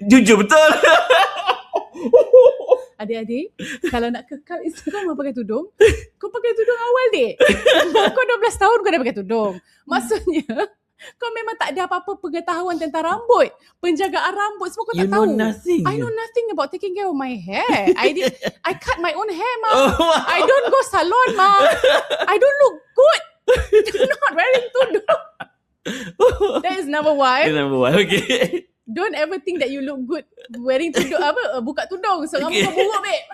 Jujur betul. Adik-adik, kalau nak kekal Instagram kau pakai tudung, kau pakai tudung awal dek. Kau 12 tahun kau dah pakai tudung. Maksudnya kau memang tak ada apa-apa pengetahuan tentang rambut, penjagaan rambut, semua kau tak tahu. I know nothing about taking care of my hair. I cut my own hair, ma. I don't go salon, ma. I don't look good. You're not wearing tudung. That is number one. Number one, okay. Don't ever think that you look good wearing tudung, buka tudung. So, rambut kau buruk, babe.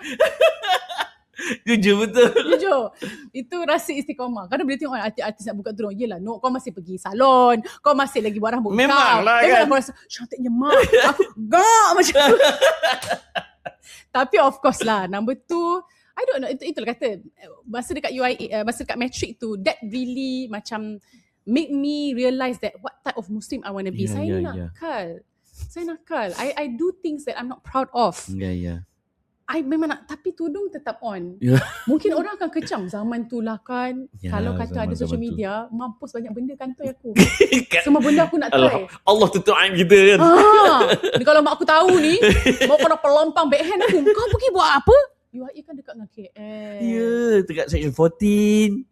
Jujur betul. Jujur. Itu rasa istiqamah. Kadang bila tengok artis nak buka tudung, yelah, no, kau masih pergi salon, kau masih lagi buat rambut kau. Memanglah kan. Memang rasa, cantiknya mak. Aku gak macam tu. Tapi of course lah, number two, I don't know, itulah kata, masa dekat UIA, masa dekat matric tu, that really macam make me realise that what type of Muslim I want to be. Saya nakal. Saya nakal. I do things that I'm not proud of. I memang nak, tapi tudung tetap on. Mungkin orang akan kecam zaman tu lah kan. Kalau kata ada social media, mampus banyak benda kantoi aku. Semua benda aku nak try. Allah tutup aib kita kan. Ni kalau mak aku tahu ni, mau kena pelompang backhand aku. Kau pergi buat apa? UIA kan dekat dengan KL. Ya, dekat section 14.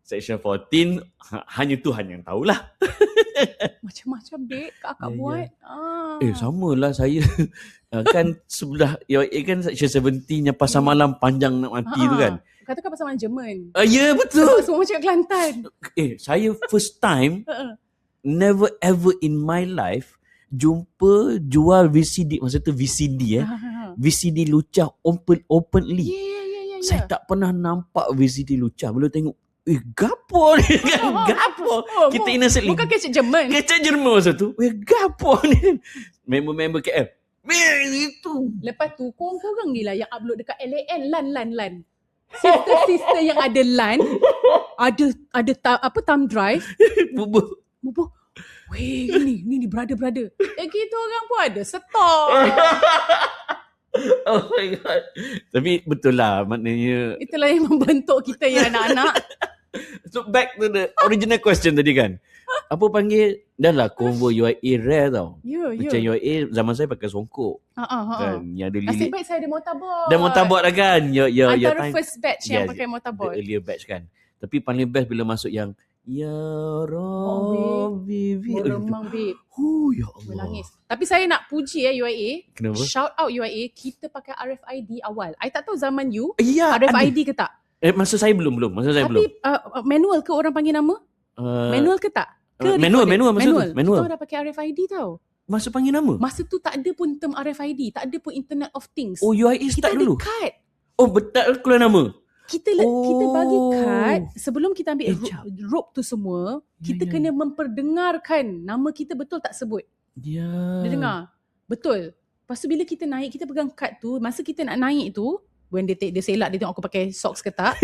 Section 14, hanya Tuhan yang tahulah. Macam-macam dek kakak buat. Samalah saya. Kan sebelah UIA kan section 17 yang pasar malam panjang nak mati tu kan. Katakan pasar malam Jerman. Ya, betul. Semua macam Kelantan. Saya first time, never ever in my life, jumpa jual VCD. Masa tu VCD VCD lucah openly. Saya tak pernah nampak VCD lucah. Bila tengok, gapo ni kan? Gapo? Kita innocently. Bukan kecik Jerman. Kecik Jerman masa tu. Gapo ni kan? Member-member KL. Itu. Lepas tu, korang ni lah yang upload dekat LAN. LAN. Sister-sister yang ada LAN. Ada thumb drive. Bubuh. Weh, ni brother. Kita orang pun ada stok. Oh my god. Tapi betul lah, maknanya itulah yang membentuk kita ya anak-anak. So back to the original question tadi kan. Apa panggil, dah lah convo UIA rare tau. Macam UIA zaman saya pakai songkok. Kan, yang ada lilit. Nasib baik saya ada motorboard. Dah motorboard dah kan. Antara first batch yang pakai motorboard. The earlier batch kan. Tapi paling best bila masuk yang Ya Rabbi. Meremang babe. Ya Allah. Menangis. Tapi saya nak puji UIA. Kenapa? Shout out UIA. Kita pakai RFID awal. I tak tahu zaman you ada. RFID ke tak? Masa saya belum. Tapi manual ke orang panggil nama? Manual ke tak? Manual. Kita dah pakai RFID tau. Masa panggil nama? Masa tu tak ada pun term RFID. Tak ada pun Internet of Things. UIA start dulu? Kita ada card. Betul keluar nama? Kita bagi kad sebelum kita ambil rope tu semua, kita kena memperdengarkan nama kita betul tak sebut. Dia dengar. Betul. Lepas tu bila kita naik, kita pegang kad tu, masa kita nak naik tu, when dia selak, dia tengok aku pakai socks ke tak.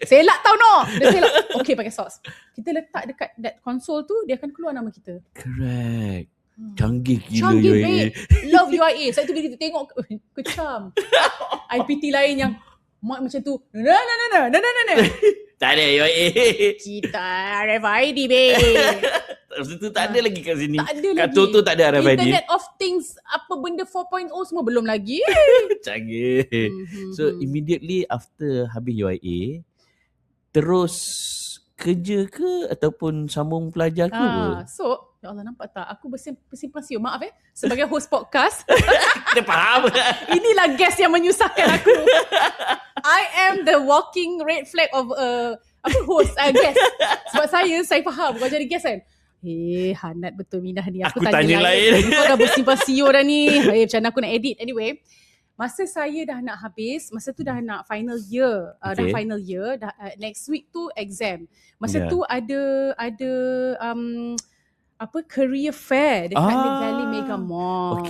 Selak tau no. Dia selak. Okay, pakai socks. Kita letak dekat that console tu, dia akan keluar nama kita. Correct. Canggih gila UIA. Love UIA. Saya tu bila kita tengok, kecam. IPT lain yang macam tu. No. Tak ada UIA. Kita RFID babe. Masa tu tak ada lagi kat sini. Tak ada kat lagi. tu tak ada RFID. Internet of Things, apa benda 4.0 semua belum lagi. Canggih. So immediately after habis UIA, terus kerja ke ataupun sambung pelajar ke? So, ya Allah nampak tak? Aku bersimpan siul. Maaf sebagai host podcast. Kita faham. Inilah guest yang menyusahkan aku. I am the walking red flag of host, guest. Sebab saya faham. Kau jadi guest kan? Hanat betul Minah ni. Aku tanya lain. Kau dah bersimpan siul dah ni. Macam mana aku nak edit. Anyway, masa saya dah nak habis, masa tu dah nak final year. Dah final year. Next week tu exam. Masa tu ada career fair dekat Mid Valley Mega Mall.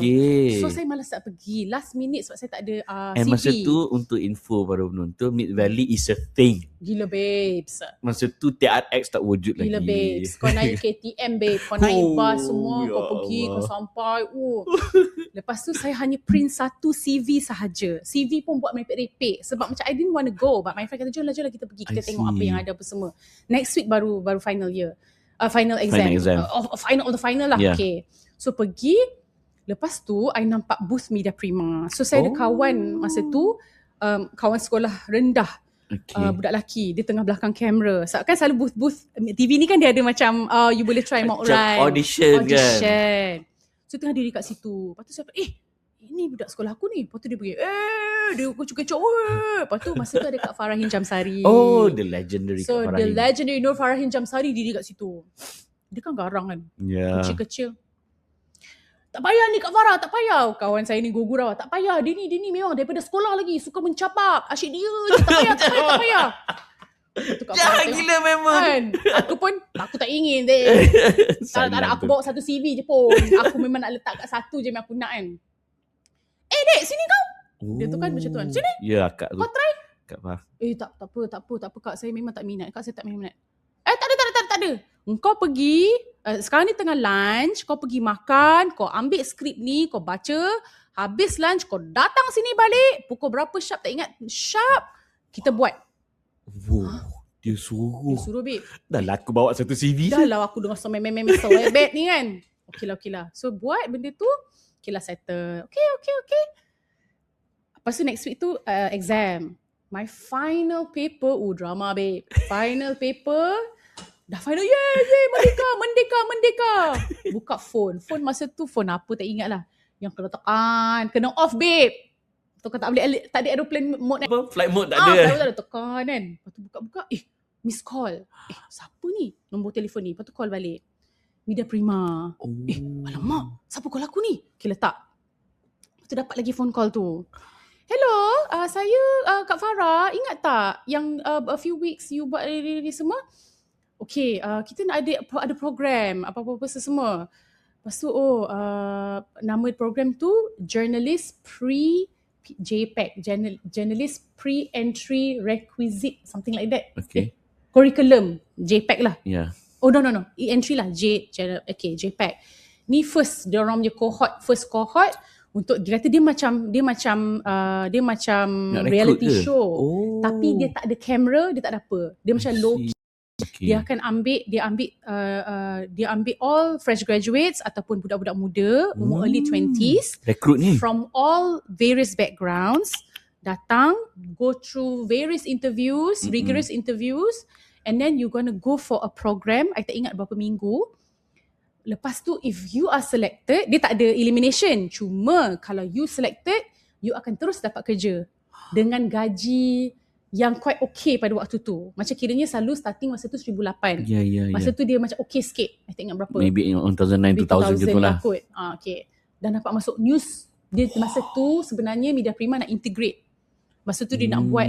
So saya malas tak pergi. Last minute sebab saya tak ada CV. Masa tu untuk info para penonton, Mid Valley is a thing. Gila babes. Masa tu TRX tak wujud lagi. Gila babes. Kau naik KTM babe. Kau naik bus semua. Kau pergi, kau sampai. Lepas tu saya hanya print satu CV sahaja. CV pun buat merepek-repek. Sebab macam I didn't want to go. But my friend kata, jom lah kita pergi. Kita tengok apa yang ada apa semua. Next week baru final year. Final exam. Final lah. Okay. So pergi. Lepas tu I nampak booth Media Prima. So saya ada kawan masa tu, kawan sekolah rendah. Budak lelaki. Dia tengah belakang kamera. Kan selalu booth TV ni kan dia ada macam you boleh try mock run. Audition kan. So tengah diri kat situ. Lepas tu saya ini budak sekolah aku ni. Lepas tu dia pergi dia kecoh-kecoh. Lepas tu masa tu ada Kak Farahin Jamsari. Oh, the legendary So Kak the Farahin. legendary Nur Farahin Jamsari diri kat situ. Dia kan garang kan. Ya. Kecil-kecil. Tak payah ni Kak Farah, tak payah. Kawan saya ni gurau. Tak payah, dia ni memang daripada sekolah lagi suka mencapak. Asyik dia je. Tak payah. Jahat gila memang. Kan? Aku tak ingin deh. Tak ada, aku bawa satu CV je pun. Aku memang nak letak kat satu je yang aku nak kan. Dek, sini kau. Dia tu kan macam tu kan. Sini. Ya, Kak. Kau try. Kak Fah. Tak apa Kak, saya memang tak minat. Kak, saya tak minat. Tak ada. Kau pergi, sekarang ni tengah lunch, kau pergi makan, kau ambil skrip ni, kau baca, habis lunch, kau datang sini balik, pukul berapa sharp, tak ingat, sharp, kita buat. Wow, dia suruh. Babe. Dah lah aku bawa satu CV dah lah aku dengar so ni kan. Okay lah. So buat benda tu, okay lah settle. Okay. Lepas tu next week tu exam. My final paper, drama babe. Final paper, dah final, yay, merdeka. Buka phone masa tu phone apa tak ingat lah. Yang kena tekan, kena off babe. Tu kan tak ada aeroplane mode kan. Flight mode tak ada. Flight mode tak ada, tekan kan. Lepas tu buka, miss call. Siapa ni? Nombor telefon ni. Lepas tu call balik. Media Prima. Alamak, siapa call aku ni? Okay, letak. Lepas tu dapat lagi phone call tu. Hello, saya Kak Farah. Ingat tak yang a few weeks you buat ini semua? Okay, kita nak ada program apa-apa semua. Lepas tu nama program tu Journalist Pre-JPEG, Journalist Pre-Entry Requisite, something like that. Okay. Curriculum JPEG lah. Yeah. Oh no, E-entry lah, JPEG. Ni first dia orang punya first cohort untuk dia kata dia macam reality show. Tapi dia tak ada kamera, dia tak ada apa. Dia macam low key. Okay. Dia ambil all fresh graduates ataupun budak-budak muda umur early 20s, rekrut ni from all various backgrounds, datang go through various interviews, rigorous interviews, and then you're gonna go for a program. I tak ingat berapa minggu. Lepas tu if you are selected, dia tak ada elimination, cuma kalau you selected, you akan terus dapat kerja dengan gaji yang quite okay pada waktu tu. Macam kiranya selalu starting masa tu 1,008. Masa tu dia macam okay sikit. I tak ingat berapa. Maybe 2009, 2000 je tu lah. Okay. Dan dapat masuk news. Dia masa tu sebenarnya Media Prima nak integrate. Masa tu dia nak buat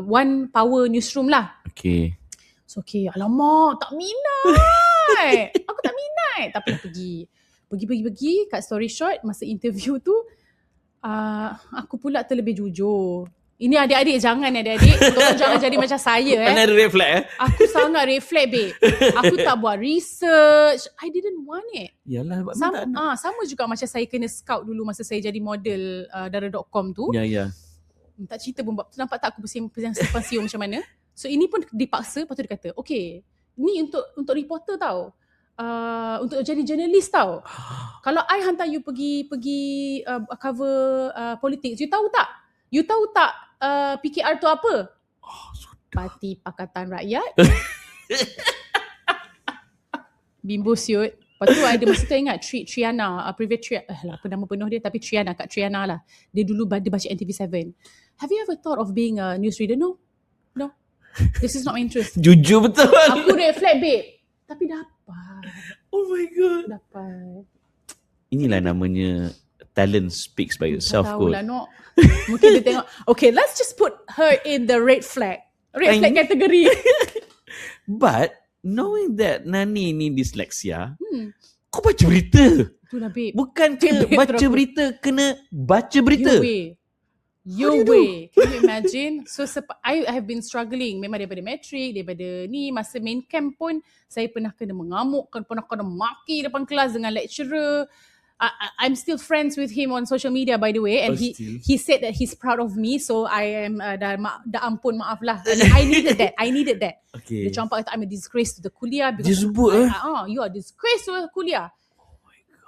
one power newsroom lah. Okay. So okay, alamak, tak minat. Aku tak minat. Tapi pergi. Kat story short, masa interview tu, aku pula terlebih jujur. Ini adik-adik, jangan adik-adik. Tolong jangan jadi macam saya. Mana ada red flag Aku sangat red flag babe. Aku tak buat research. I didn't want it. Yalah. Sama juga macam saya kena scout dulu masa saya jadi model Dara.com tu. Ya. Tak cerita pun. Nampak tak aku simpan siung macam mana. So ini pun dipaksa. Lepas tu dia kata, okay, ni untuk reporter tau. Untuk jadi jurnalis tau. Kalau I hantar you pergi cover politik, you tahu tak PKR tu apa? Parti Pakatan Rakyat. Bimbo siut. Lepas tu ada masa tu ingat Triana, Private Triana, apa nama penuh dia, tapi Triana, Kak Triana lah. Dia dulu dia baca NTV7. Have you ever thought of being a newsreader? No. This is not my interest. Jujur betul. Aku red flag babe. Tapi dapat. Oh my god. Dapat. Inilah namanya talent speaks by itself. Tak tahulah no. Mungkin dia tengok, okay, let's just put her in the red flag category. But knowing that Nani ni dyslexia, kau baca berita. Itulah babe. Bukan baca berita, kena baca berita. Your way. Can you imagine? So I have been struggling. Memang daripada matrik, daripada ni, masa main camp pun saya pernah kena mengamuk, pernah kena maki depan kelas dengan lecturer. I'm still friends with him on social media by the way, and he said that he's proud of me, so I am dah ampun, maaf lah. I needed that. Okay. Dia campak kata I'm a disgrace to the kuliah Dia sebut you are disgrace to the kuliah.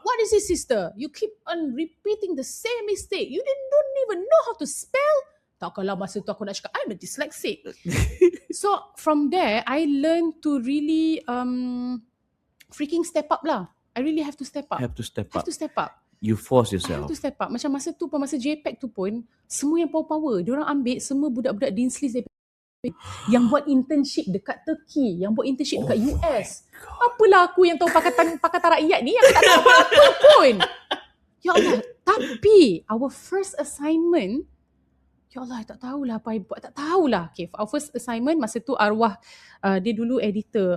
What is it, sister? You keep on repeating the same mistake. You don't even know how to spell. Takkanlah masa tu aku nak cakap I'm a dyslexic. So from there I learned to really freaking step up lah. I really have to step up. Have to step up. You force I have yourself. to step up. Macam masa tu pun, masa JPEG tu pun, semua yang power-power, diorang ambil semua budak-budak Dean Sleaze yang buat internship dekat Turkey, yang buat internship dekat US. Apalah aku yang tahu Pakatan Rakyat ni, aku tak tahu apa-apa pun. Ya Allah, tapi our first assignment, ya Allah, tak tahulah apa I buat, tak tahulah. Okay, our first assignment masa tu arwah, dia dulu editor,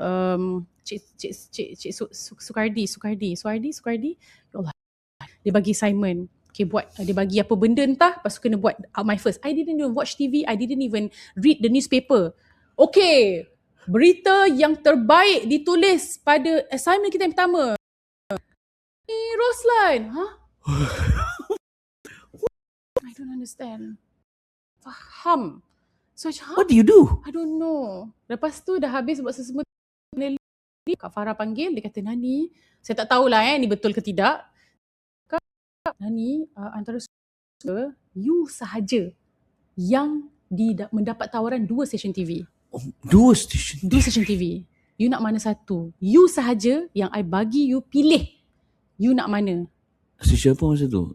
Cik Sukardi. Ya Allah, dia bagi assignment. Okay, dia bagi apa benda entah, lepas tu kena buat my first. I didn't even watch TV, I didn't even read the newspaper. Okay, berita yang terbaik ditulis pada assignment kita yang pertama. Ni Roslan. I don't understand. Faham. So What do you do? I don't know. Lepas tu dah habis buat semua. Kak Farah panggil, dia kata, Nani, saya tak tahulah ni betul ke tidak. Nani, antara you sahaja yang mendapat tawaran 2 stesen TV. Oh, 2 stesen TV. You nak mana satu? You sahaja yang I bagi you pilih. You nak mana? Stesen apa masa tu?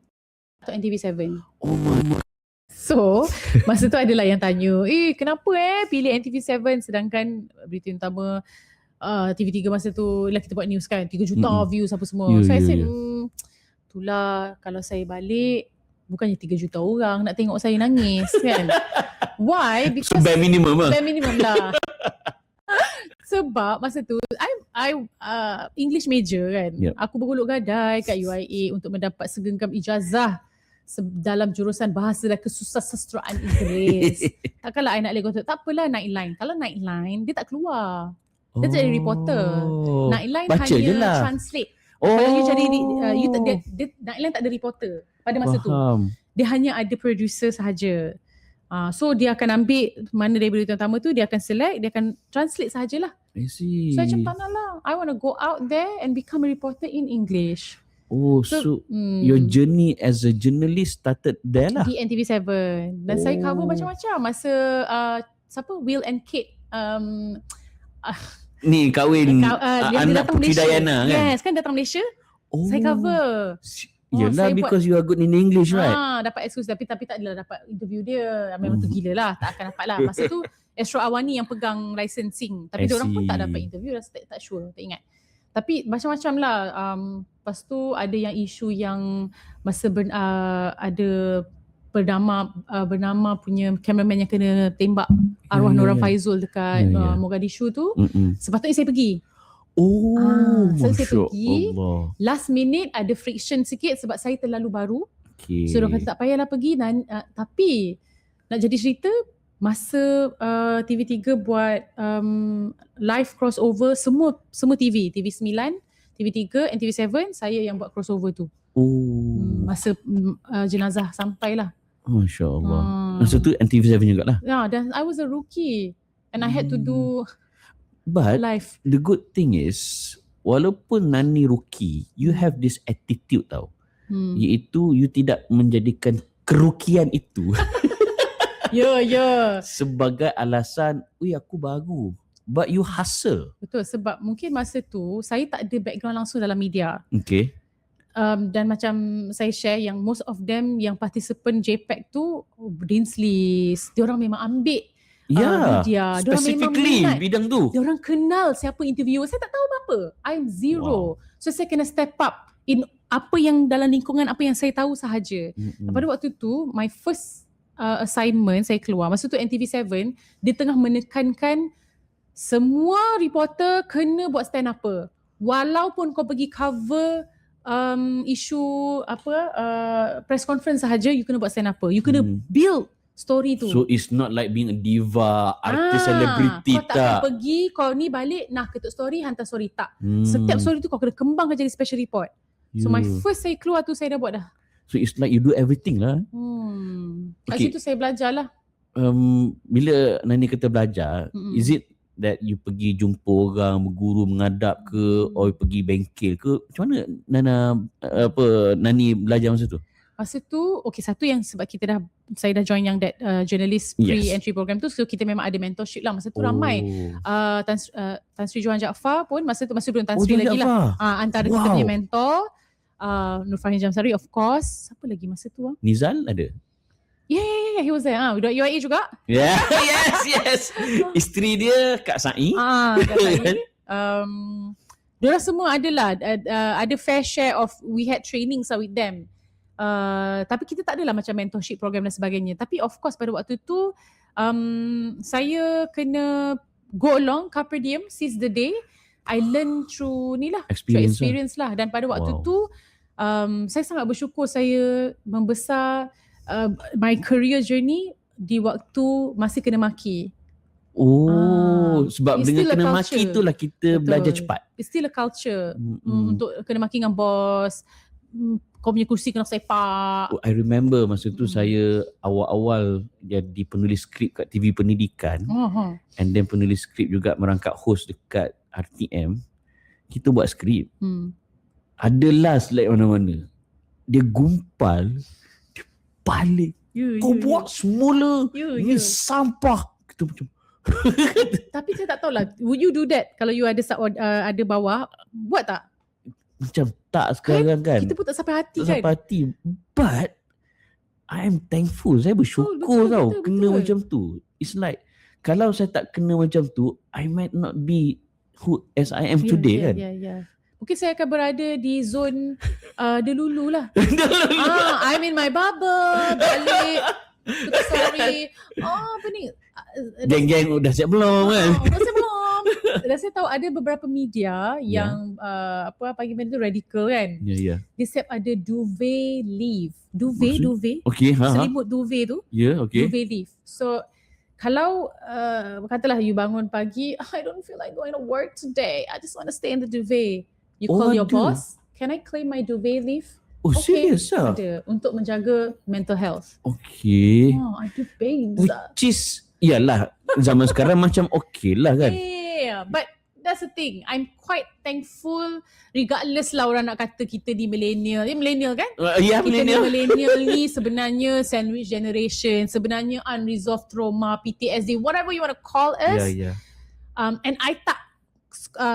Atau NTV7. Oh my. So, masa tu adalah yang tanya, kenapa pilih NTV7 sedangkan berita utama TV3 masa tu, lah kita buat news kan, 3 juta views apa semua. So I said, itulah kalau saya balik, bukannya 3 juta orang nak tengok saya nangis kan. Why? Because bare minimum lah. Bare minimum lah. Sebab masa tu I English major kan. Yep. Aku bergolok gadai kat UIA untuk mendapat segenggam ijazah dalam jurusan bahasa dan kesusastrastraan Inggeris. Takkanlah I nak legotot. Tak apalah Nightline. Kalau Nightline dia tak keluar. Dia tak jadi reporter. Nightline baca hanya translate. Kalau you jadi Nightline tak ada reporter pada masa tu. Dia hanya ada producer sahaja. So dia akan ambil mana dari berita utama tu, dia akan select, dia akan translate sahajalah. I see. So macam tak nak lah. I want to go out there and become a reporter in English. Oh, so your journey as a journalist started there lah. Di NTV7. Dan saya cover macam-macam. Masa siapa? Will and Kate ni kahwin anak Puteri Diana kan? Yes, kan datang Malaysia. Saya cover. Yelah, because you are good in English, right? Dapat eksklusif tapi tak adalah dapat interview dia. Memang tu gila lah. Tak akan dapat lah. Masa tu Astro Awani yang pegang licensing. Tapi diorang pun tak dapat interview. Tak sure, tak ingat. Tapi macam-macam lah. Lepas tu ada yang isu yang masa ada bernama punya cameraman yang kena tembak arwah Nora Faizul dekat Mogadishu tu. Sepatutnya saya pergi. Saya pergi. Last minute ada friction sikit sebab saya terlalu baru. So diorang kata tak payahlah pergi. Tapi nak jadi cerita, masa TV3 buat live crossover semua TV9, TV3, NTV7, saya yang buat crossover tu. Masa jenazah sampailah. Masya Allah. Masa tu NTV7 jugalah. Dan I was a rookie and I had to do live. The good thing is, walaupun Nani rookie, you have this attitude tau. Iaitu you tidak menjadikan kerukian itu sebagai alasan, aku baru. But you hustle. Betul, sebab mungkin masa tu saya tak ada background langsung dalam media. Okay. Dan macam saya share yang most of them yang participant JPEG tu Dean Sleaze, diorang memang ambil media. Specifically bidang tu. Diorang kenal siapa interviewer. Saya tak tahu apa-apa. I'm zero. So saya kena step up in apa yang dalam lingkungan apa yang saya tahu sahaja. Pada waktu tu my first assignment saya keluar. Masa tu NTV7 dia tengah menekankan semua reporter kena buat stand up. Walaupun kau pergi cover isu press conference sahaja, you kena buat stand up. You kena build story tu. So it's not like being a diva, artis, celebrity. Kau tak pergi, kau ni balik ketuk story, hantar story, tak. Setiap story tu kau kena kembangkan jadi special report. So my first saya keluar tu saya dah buat dah. So it's like you do everything lah. Kat situ saya belajar lah. Bila Nani kata belajar, is it that you pergi jumpa orang, berguru, mengadap ke, or pergi bengkel ke? Macam mana Nani belajar masa tu? Masa tu, satu yang sebab saya dah join yang that journalist pre-entry program tu, so kita memang ada mentorship lah. Masa tu ramai. Tan Sri Johan Jaafar pun masa tu, masih belum Tan Sri lagi lah. Antara kita punya mentor. Nur Farhin Jamsari of course. Siapa lagi masa tu? Nizal ada? Yeah, he was there. Budak UIA juga. Yeah, yes. Isteri dia Kak Sai. Kak Sai. Diorang semua adalah ada fair share of, we had trainings with them. Tapi kita tak adalah macam mentorship program dan sebagainya. Tapi of course pada waktu tu saya kena go along, carpe diem, seize the day. I learn through ni lah, experience lah. Dan pada waktu tu saya sangat bersyukur saya membesar my career journey di waktu masih kena maki. Sebab dengan kena maki itulah kita belajar cepat. It's still a culture. Untuk kena maki dengan bos, kau punya kursi kena sepak. I remember masa tu saya awal-awal jadi penulis skrip kat TV Pendidikan. And then penulis skrip juga merangkap host dekat RTM. Kita buat skrip. Adalah slide mana-mana. Dia gumpal, dia balik. Kau buat semula. Ni sampah. Kita macam tapi saya tak tahulah, would you do that kalau you ada bawah? Buat tak? Macam tak sekarang kan. Kita pun tak sampai hati tak sampai hati. But I am thankful. Saya bersyukur betul. Kena macam tu. It's like kalau saya tak kena macam tu, I might not be who as I am today kan. Mungkin saya akan berada di zone delulu lah. I'm in my bubble. Balik Tukar story. Apa ni? Geng-geng dah siap belum kan? Dah siap belum. Dan saya tahu ada beberapa media yang pagi benda tu radical kan. Dia siap ada duvet leave. Duvet. Okay. Selimut duvet tu. Okay. Duvet leave. So kalau katalah you bangun pagi, I don't feel like going to work today. I just want to stay in the duvet. You call your boss. Can I claim my duvet leave? Serious lah? Ada. Untuk menjaga mental health. Okay. Ada babes. Which is, iyalah, zaman sekarang macam okay lah kan? Yeah. But that's the thing. I'm quite thankful regardless lah orang nak kata kita di millennial. Millennial kan? Kita millennial. Millennial ni sebenarnya sandwich generation. Sebenarnya unresolved trauma, PTSD, whatever you want to call us. And I tak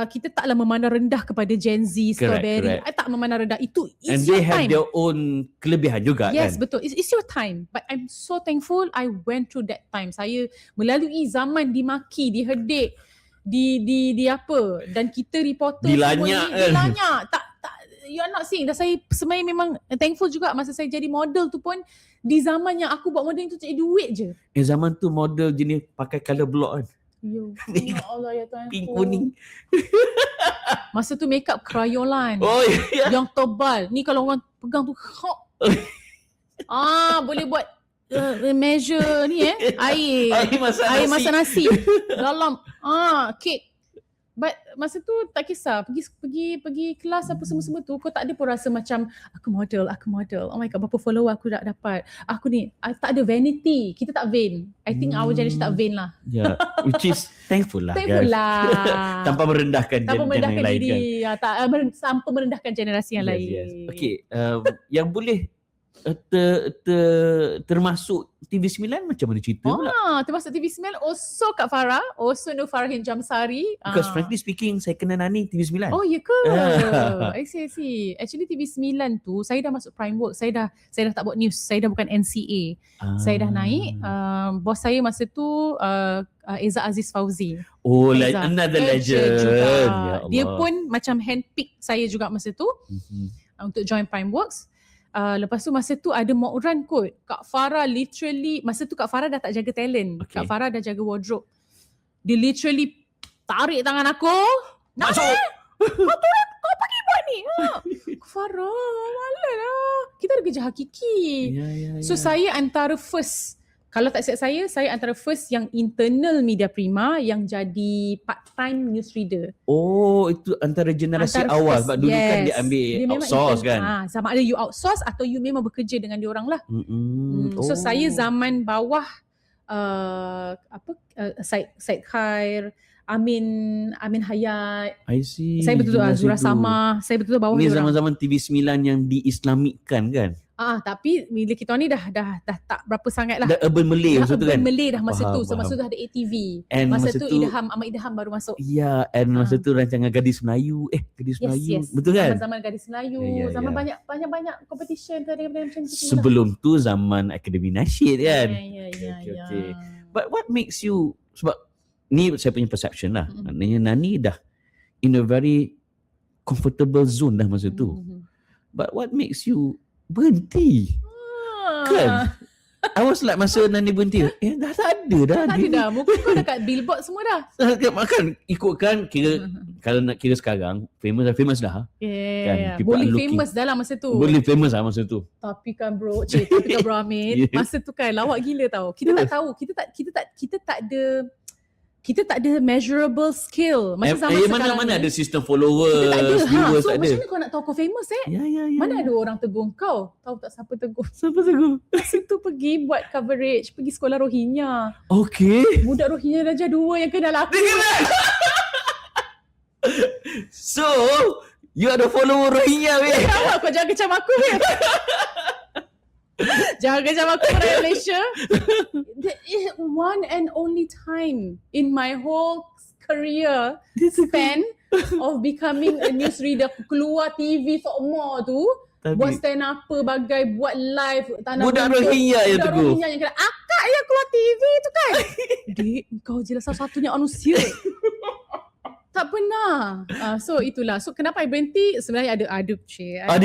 kita taklah memandang rendah kepada Gen Z, Strawberry. I tak memandang rendah. Itu is and your time. And they have their own kelebihan juga kan? Yes, betul. It's your time. But I'm so thankful I went through that time. Saya melalui zaman dimaki, dihedik, di apa. Dan kita reporter dilanyak. Tak, you are not seeing. Dan saya sebenarnya memang thankful juga masa saya jadi model tu pun di zaman yang aku buat model tu cari duit je. Zaman tu model jenis pakai colour block kan? Ya Allah ya Tuhan. Pink kuning. Masa tu makeup crayolan. Yang tebal. Ni kalau orang pegang tu boleh buat measure ni air masak nasi. Dalam kek. But masa tu tak kisah pergi kelas apa semua tu, kau tak ada pun rasa macam aku model. Oh my god, berapa follower aku dah dapat. Aku ni tak ada vanity. Kita tak vain. I think our generation tak vain lah. Which is thankful lah. Tanpa merendahkan yang lain diri, kan. Tanpa merendahkan generasi yang lain. Okay, yang boleh termasuk TV9 macam mana cerita pula? Termasuk TV9 also Kak Farah, also Nur Farhin Jamsari. Because frankly speaking, saya kena Nani TV9. Oh ya ke? I see. Actually TV9 tu saya dah masuk Primeworks. Saya dah tak buat news. Saya dah bukan NCA. Saya dah naik. Bos saya masa tu Eza Aziz Fauzi. Another legend. Ya Allah. Dia pun macam handpick saya juga masa tu untuk join Primeworks. Lepas tu masa tu ada mock run kot. Kak Farah literally, masa tu Kak Farah dah tak jaga talent. Kak Farah dah jaga wardrobe. Dia literally tarik tangan aku. Masuk! Kau pakai buat ni. Kak Farah, malah lah. Kita ada kerja hakiki. So saya antara first, kalau tak silap saya antara first yang internal Media Prima yang jadi part-time newsreader. Itu antara generasi awal. Sebab dulu kan dia ambil outsource kan. Sama ada you outsource atau you memang bekerja dengan diorang lah. So saya zaman bawah Said Khair, Amin Hayat. I see. Saya betul-betul Zura Samah. Saya betul-betul bawah ni diorang. Ni zaman-zaman TV9 yang di-Islamikkan kan? Tapi bila kita ni dah tak berapa sangat lah. Dah urban Malay masa tu kan. Urban Malay dah masa tu. So Faham. masa tu dah ada ATV. And Masa tu Ahmad Idham baru masuk. Ya, and masa tu rancangan Gadis Melayu. Gadis Melayu. Betul kan? Zaman Gadis Melayu, zaman banyak competition tu ada macam tu. Sebelum tu zaman Akademi Nasyid kan. Okay. But what makes you, sebab ni saya punya perception lah. Maknanya Nani dah in a very comfortable zone dah masa tu. But what makes you berhenti? Kan? I was like masa Nani berhenti, dah tak ada dah. Tak ada dah. Muka kau dekat billboard semua dah. Makan ikutkan kira kalau nak kira sekarang famous dah. Kan? Boleh famous dah lah masa tu. Boleh famous lah masa tu. Tapi kan bro Amin, masa tu kan lawak gila tau. Kita tak tahu, kita tak ada measurable skill. Masa zaman sekarang mana ada sistem followers, viewers, so tak ada. macam mana kau nak tahu kau famous Ya. Mana ada orang tegur kau? Tahu tak siapa tegur? Siapa tegur? Masa tu pergi buat coverage, pergi sekolah Rohingya. Okay. Budak Rohingya Darjah 2 yang kenal aku. So, you are the follower Rohingya weh. Kenapa kau jaga macam aku weh? Jangan macam aku rakyat Malaysia. That is one and only time in my whole career span of becoming a newsreader. Keluar TV semua tu, buat stand up, bagai buat live budak Rohingya yang tegur. Budak Rohingya yang kata akak yang keluar TV tu kan. Dik, kau je lah satu-satunya manusia. Tak pernah. So itulah. So kenapa I berhenti? Sebenarnya ada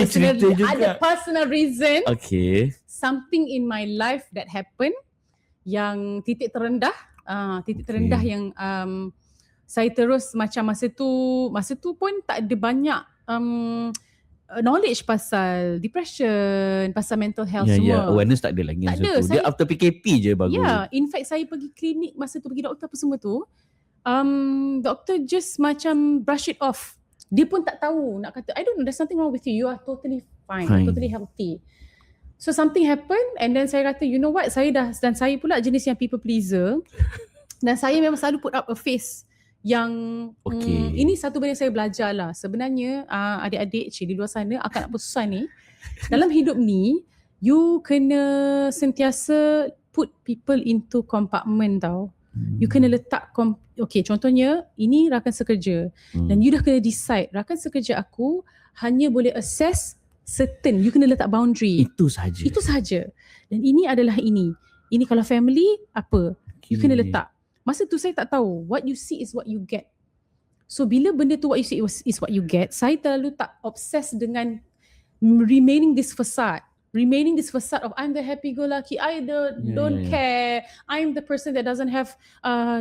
cerita juga. Ada personal reason. Okay. Something in my life that happened yang titik terendah yang saya terus macam masa tu pun tak ada banyak knowledge pasal depression, pasal mental health semua. Awareness tak ada lagi masa tu. Dia after PKP je baru. In fact saya pergi klinik masa tu, pergi doktor apa semua tu. Doktor just macam brush it off. Dia pun tak tahu nak kata, I don't know, there's nothing wrong with you. You are totally fine. Totally healthy. So something happened and then saya kata, you know what, saya pula jenis yang people pleaser. Dan saya memang selalu put up a face yang ini satu benda yang saya belajar lah. Sebenarnya adik-adik di luar sana akan nak putusan ni. Dalam hidup ni, you kena sentiasa put people into compartment tau. You kena letak contohnya ini rakan sekerja dan you dah kena decide rakan sekerja aku hanya boleh assess certain, you kena letak boundary. Itu sahaja. Dan ini adalah ini kalau family apa, you kena letak. Masa tu saya tak tahu, what you see is what you get. So bila benda tu what you see is what you get, saya terlalu tak obsessed dengan remaining this facade of I'm the happy-go-lucky, I don't care, I'm the person that doesn't have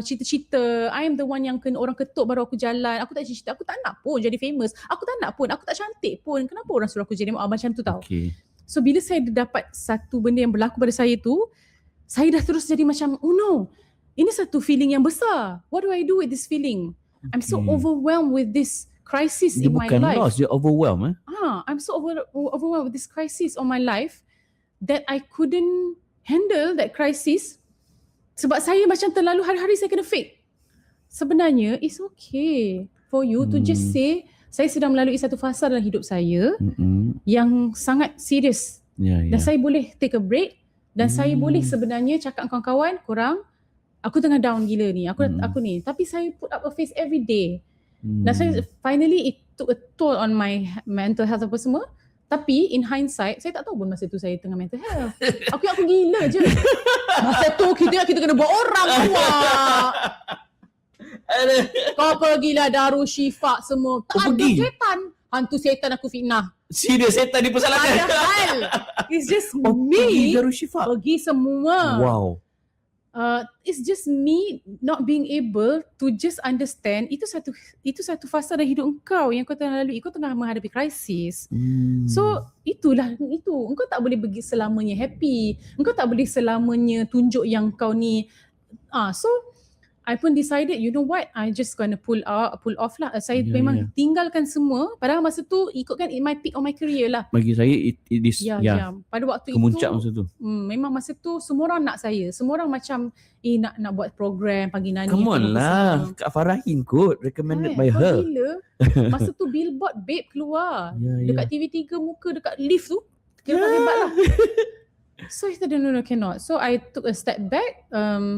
cita-cita, I'm the one yang kena orang ketuk baru aku jalan, aku tak cita-cita, aku tak nak pun jadi famous, aku tak nak pun, aku tak cantik pun, kenapa orang suruh aku jadi macam tu tau. So bila saya dapat satu benda yang berlaku pada saya tu, saya dah terus jadi macam, oh no, ini satu feeling yang besar, what do I do with this feeling? I'm so overwhelmed with this crisis in my life. Dia bukan loss, dia overwhelmed. I'm so overwhelmed with this crisis on my life that I couldn't handle that crisis sebab saya macam terlalu hari-hari saya kena fake. Sebenarnya it's okay for you to just say saya sedang melalui satu fasa dalam hidup saya yang sangat serius dan saya boleh take a break dan saya boleh sebenarnya cakap dengan kawan-kawan, korang aku tengah down gila ni, aku ni, tapi saya put up a face every day. Dan saya finally it took a toll on my mental health apa semua. Tapi in hindsight, saya tak tahu pun masa tu saya tengah mental health. Aku gila je. Masa tu kita kena buat orang keluar. Kau pergilah Darushifa semua. Hantu setan aku fitnah. Serius setan dipersalahkan. Padahal it's just me. Pergi semua. Wow. It's just me not being able to just understand itu satu fasa dalam hidup engkau yang kau tengah lalui, kau tengah menghadapi krisis. So itu engkau tak boleh pergi selamanya happy, engkau tak boleh selamanya tunjuk yang kau ni so I pun decided, you know what, I just gonna pull off lah. Saya memang tinggalkan semua. Padahal masa tu ikutkan in my peak of my career lah. Bagi saya it is pada waktu kemuncak itu, masa tu. Memang masa tu semua orang nak saya. Semua orang macam nak buat program pagi Nani. Come on lah, Kak Farahin kot recommended by her. Gila. Masa tu billboard babe keluar dekat TV3 muka dekat lift tu. kira tak hebat lah. So I said, no, cannot. So I took a step back.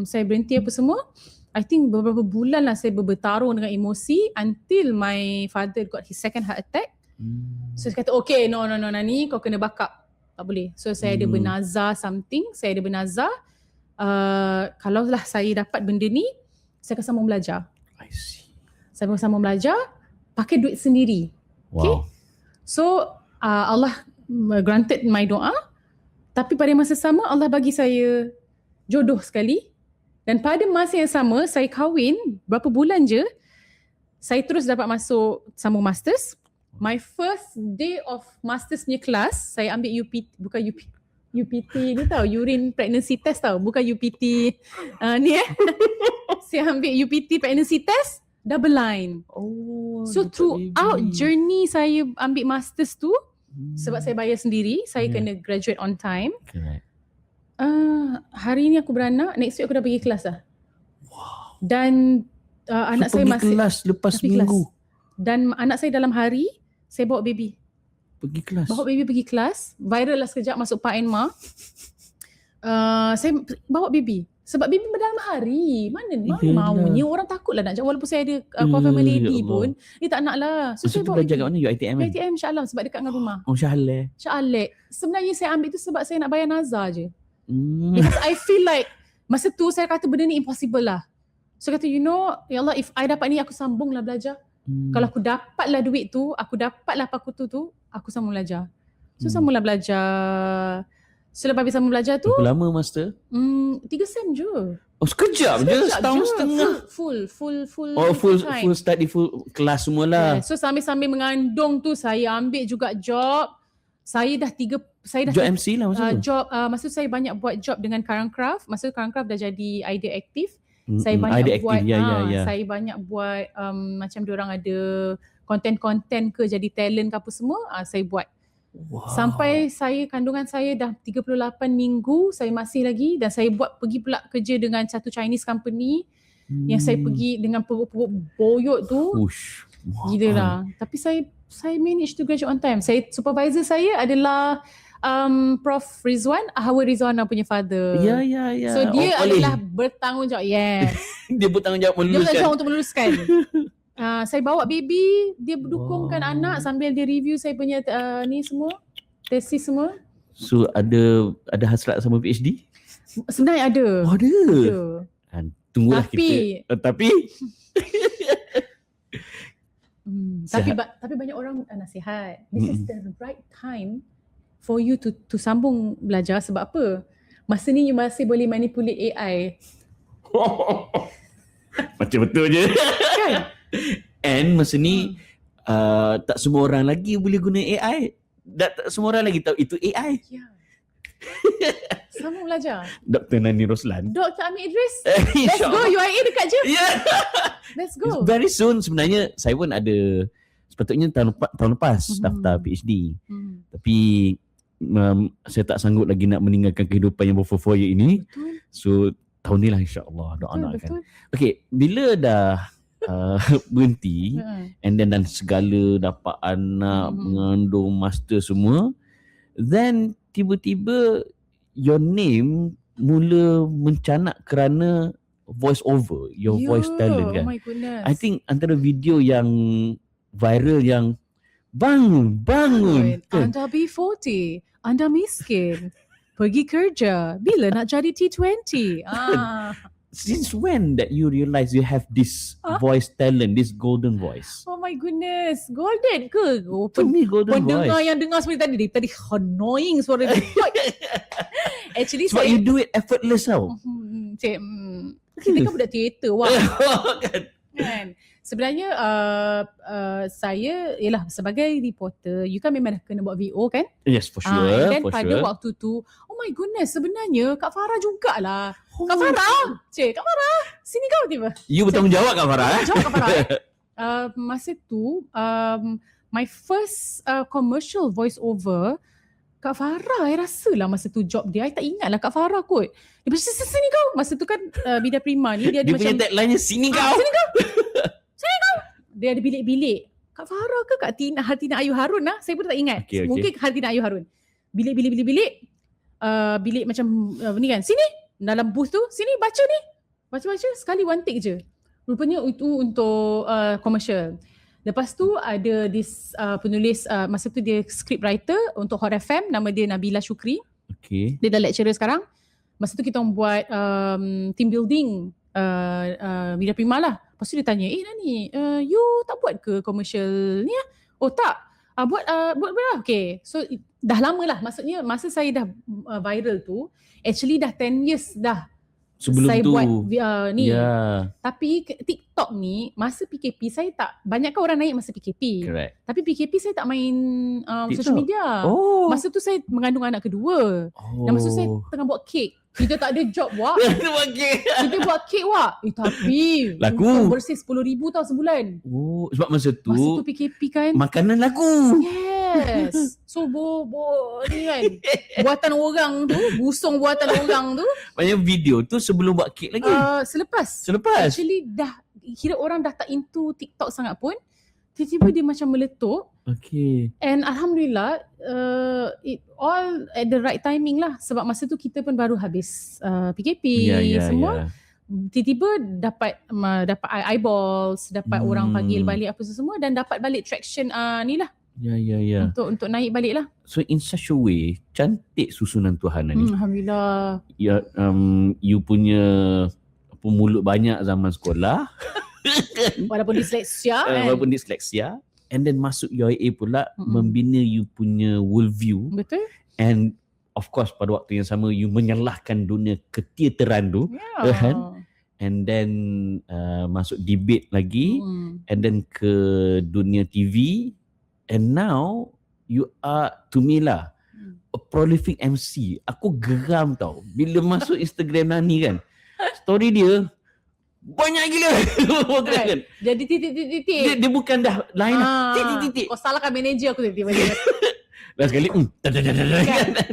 Saya berhenti apa semua. I think beberapa bulan lah saya bertarung dengan emosi until my father got his second heart attack. So saya kata, okay, no, Nani, kau kena backup. Tak boleh. So saya ada bernazar something. Saya ada bernazar. Kalaulah saya dapat benda ni, saya akan sambung belajar. I see. Saya akan sambung belajar, pakai duit sendiri. Wow. Okay? So Allah granted my doa. Tapi pada masa sama Allah bagi saya jodoh sekali. Dan pada masa yang sama saya kahwin, berapa bulan je saya terus dapat masuk sambung masters. My first day of masters punya kelas, saya ambil UPT, bukan UPT ni tau, urine pregnancy test tau, bukan UPT ni saya ambil UPT pregnancy test, double line. So throughout journey saya ambil masters tu, sebab saya bayar sendiri, saya kena graduate on time. Correct. Hari ni aku beranak, next week aku dah pergi kelas dah. Wow. Dan anak saya masih kelas lepas minggu. Dan anak saya dalam hari, saya bawa baby. Pergi kelas. Bawa baby pergi kelas, viral lah sekejap masuk Pak Enma. Saya bawa baby. Sebab baby dalam hari. Mana maunya orang takut lah nak jawab. Walaupun saya ada confirm lady pun, dia tak nak lah. So saya bawa belajar kat mana? UiTM kan? UiTM Shah Alam sebab dekat dengan rumah. Oh, Shah Alam. Shah Alam. Sebenarnya saya ambil tu sebab saya nak bayar nazar je. Because I feel like masa tu saya kata benda ni impossible lah. So kata, you know, ya Allah, if I dapat ni aku sambung lah belajar. Kalau aku dapat lah duit tu, aku dapat lah pakutu tu, aku sambung belajar. So sambunglah belajar. Selepas habis sambung belajar tu, berapa lama master? 3 sem je. Oh, sekejap je, setahun setengah. Full study, full kelas semualah. So sambil-sambil mengandung tu, saya ambil juga job. Saya dah job MC lah masa tu? Job, masa tu saya banyak buat job dengan Current Craft. Masa tu Current Craft dah jadi Idea Active. Saya banyak buat saya banyak buat macam diorang ada konten-konten ke jadi talent ke apa semua, saya buat. Wow. Sampai kandungan saya dah 38 minggu, saya masih lagi, dan saya pergi pula kerja dengan satu Chinese company yang saya pergi dengan perut-perut boyot tu. Gila lah. Tapi saya manage to graduate on time. Supervisor saya adalah Prof Rizwan, Ahwa Rizwana punya father. Ya. So dia adalah bertanggungjawab. Yes. Dia bertanggungjawab meluluskan. Dia bertanggungjawab untuk meluluskan. Saya bawa baby, dia berdukungkan anak sambil dia review saya punya ni semua, tesis semua. So ada hasrat sama PhD? Sebenarnya ada. Ada. Tunggulah kita. Tapi tapi banyak orang nasihat. This is the right time for you to sambung belajar. Sebab apa? Masa ni you masih boleh manipulate AI. Macam betul je. Kan? And masa ni tak semua orang lagi boleh guna AI. Tak semua orang lagi tahu itu AI. Ya. Sambung belajar. Dr. Nani Roslan. Dr. Amir Idris. Let's go. UIA dekat je. Yeah. Let's go. Very soon sebenarnya saya pun ada, sepatutnya tahun lepas daftar PhD. Tapi saya tak sanggup lagi nak meninggalkan kehidupan yang berfoya-foya ini. Betul. So tahun ni lah insyaAllah doa-doakan. Okay, bila dah berhenti and then dan segala dapat anak, mengandung, master semua, then tiba-tiba your name mula mencanak kerana voice over, your voice talent kan. Oh my goodness. I think antara video yang viral yang bangun kan? Anda B40, anda miskin, pergi kerja, bila nak jadi T20? Since when that you realize you have this voice talent, this golden voice? Oh my goodness, golden ke? To me golden pendengar voice. yang dengar seperti tadi annoying suara dia. Actually sebab you do it effortless tau. Kita kan budak teater kan. Sebenarnya saya ialah sebagai reporter, you kan memang kena buat VO kan? Yes, for sure. Dan pada waktu tu, oh my goodness, sebenarnya Kak Farah jugalah. Kak Farah, Kak Farah, sini kau tiba. You bertanggungjawab Kak Farah. Jawab Kak Farah. Masa tu, my first commercial voice over, Kak Farah, I rasa lah masa tu job dia. I tak ingat lah Kak Farah kot. Dia macam, sini kau. Masa tu kan Bida Prima ni, dia ada macam, punya tagline-nya, sini kau. Sini kau. Sini kau. Dia ada bilik-bilik. Kak Farah ke Kak Hartina Ayu Harun lah. Saya pun tak ingat. Okay. Mungkin Hartina Ayu Harun. bilik bilik macam ni kan, sini dalam booth tu, sini baca sekali one take je. Rupanya itu untuk commercial. Lepas tu ada penulis, masa tu dia script writer untuk Hot FM, nama dia Nabila Shukri. Okay. Dia dah lecturer sekarang. Masa tu kita orang buat team building Media Prima lah. Lepas tu dia tanya, Nani, you tak buat ke commercial ni lah? Oh tak, buat lah. Okay, so dah lama lah. Maksudnya masa saya dah viral tu, actually dah 10 years dah sebelum saya tu buat ni. Tapi TikTok ni masa PKP saya tak, banyak kan orang naik masa PKP. Correct. Tapi PKP saya tak main social media. Masa tu saya mengandung anak kedua. Dan masa tu saya tengah buat kek. Kita tak ada job wak. Kita buat kek wak. Tapi laku. Bersih 10,000 tau sebulan. Sebab masa tu PKP kan, makanan laku. Yes. So ni kan, buatan orang tu, busung buatan orang tu. Banyak video tu sebelum buat kek lagi. Selepas. Actually dah kira orang dah tak into TikTok sangat pun, tiba-tiba dia macam meletup. Okay. And Alhamdulillah, it all at the right timing lah. Sebab masa tu kita pun baru habis PKP semua. Tiba-tiba dapat eyeballs, dapat orang panggil balik apa semua, dan dapat balik traction ni lah. Untuk naik balik lah. So in such a way, cantik susunan Tuhan ni. Alhamdulillah. You punya mulut banyak zaman sekolah. Walaupun disleksia kan. And then masuk UIA pula, membina you punya worldview. Betul. And of course pada waktu yang sama you menyalahkan dunia keteateran tu. Kan? And then masuk debate lagi. And then ke dunia TV. And now you are, to me lah, a prolific MC. Aku geram tau bila masuk Instagram Nani kan, story dia banyak gila. Kan? Jadi titik-titik. Dia bukan dah lain lah. Titik-titik. Kau salahkan manager aku tiba-tiba. Last sekali kan?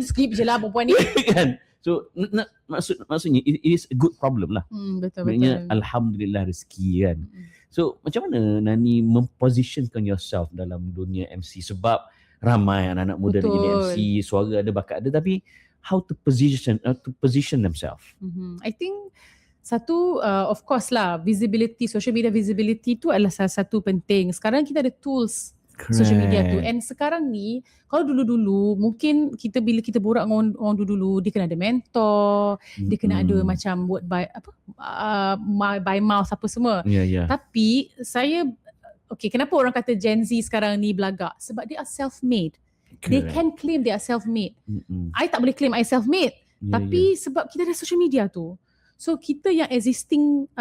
Skip je lah perempuan ni. Kan? So maksudnya it is a good problem lah. Betul. Alhamdulillah rezeki kan. So macam mana Nani mempositionkan yourself dalam dunia MC? Sebab ramai anak-anak muda nak jadi MC, suara ada, bakat ada, tapi how to position themselves? I think satu, of course lah, visibility, social media visibility tu adalah salah satu penting. Sekarang kita ada tools social media tu. And sekarang ni, kalau dulu-dulu, mungkin bila kita borak dengan orang dulu-dulu, dia kena ada mentor, dia kena ada macam word by mouth apa semua. Tapi kenapa orang kata Gen Z sekarang ni belagak? Sebab they are self-made. They can claim they are self-made. I tak boleh claim I self-made. Tapi sebab kita ada social media tu. So kita yang existing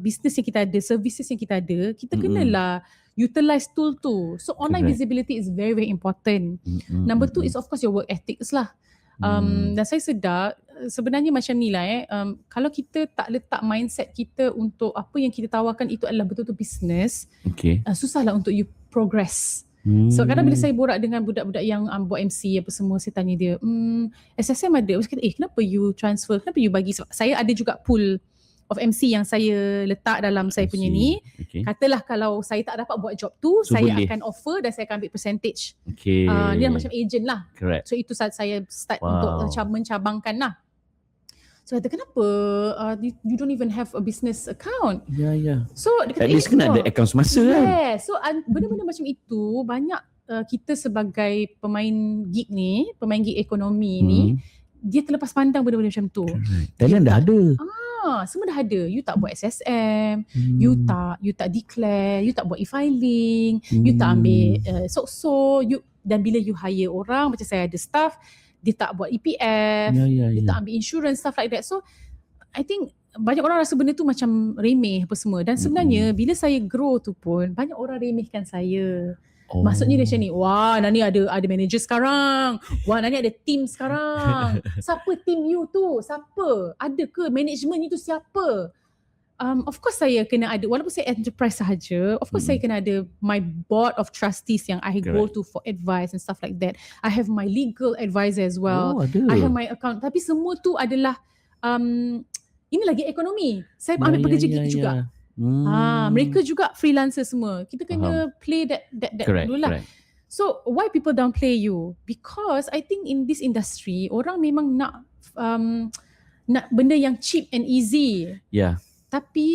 business yang kita ada, services yang kita ada, kita kenalah utilize tool tu. So online visibility is very, very important. Number 2 is of course your work ethics lah. Dan saya sedar sebenarnya macam ni lah kalau kita tak letak mindset kita untuk apa yang kita tawarkan itu adalah betul-betul business, susahlah untuk you progress. So kadang bila saya borak dengan budak-budak yang buat MC apa semua, saya tanya dia, SSM ada. Saya kata, kenapa you transfer? Kenapa you bagi? Sebab saya ada juga pool of MC yang saya letak dalam saya punya ni. Katalah kalau saya tak dapat buat job tu, so saya akan offer dan saya akan ambil percentage. Dia macam agent lah. So itu saat saya start untuk mencabangkan lah. So kata, kenapa you don't even have a business account? So dia kata, at least kena ada account semasa kan. So benda-benda macam itu banyak kita sebagai pemain gig ekonomi ni, dia terlepas pandang benda-benda macam tu. Thailand dah ada. Semua dah ada. You tak buat SSM, you tak declare, you tak buat e-filing, you tak ambil SOCSO, dan bila you hire orang, macam saya ada staff, dia tak buat EPF, dia tak ambil insurance, stuff like that. So I think banyak orang rasa benda tu macam remeh apa semua. Dan sebenarnya bila saya grow tu pun, banyak orang remehkan saya. Maksudnya dia macam ni, wah Nani ada manager sekarang, wah Nani ada team sekarang. Siapa team you tu? Siapa? Ada ke management itu siapa? Of course saya kena ada, walaupun saya enterprise sahaja, of course saya kena ada my board of trustees yang I go to for advice and stuff like that. I have my legal advisor as well. I have my account. Tapi semua tu adalah ini lagi ekonomi. Saya ambil pekerja gig juga. Mereka juga freelancer semua. Kita kena play that dulu lah. So why people downplay you? Because I think in this industry, orang memang nak benda yang cheap and easy. Yeah. Tapi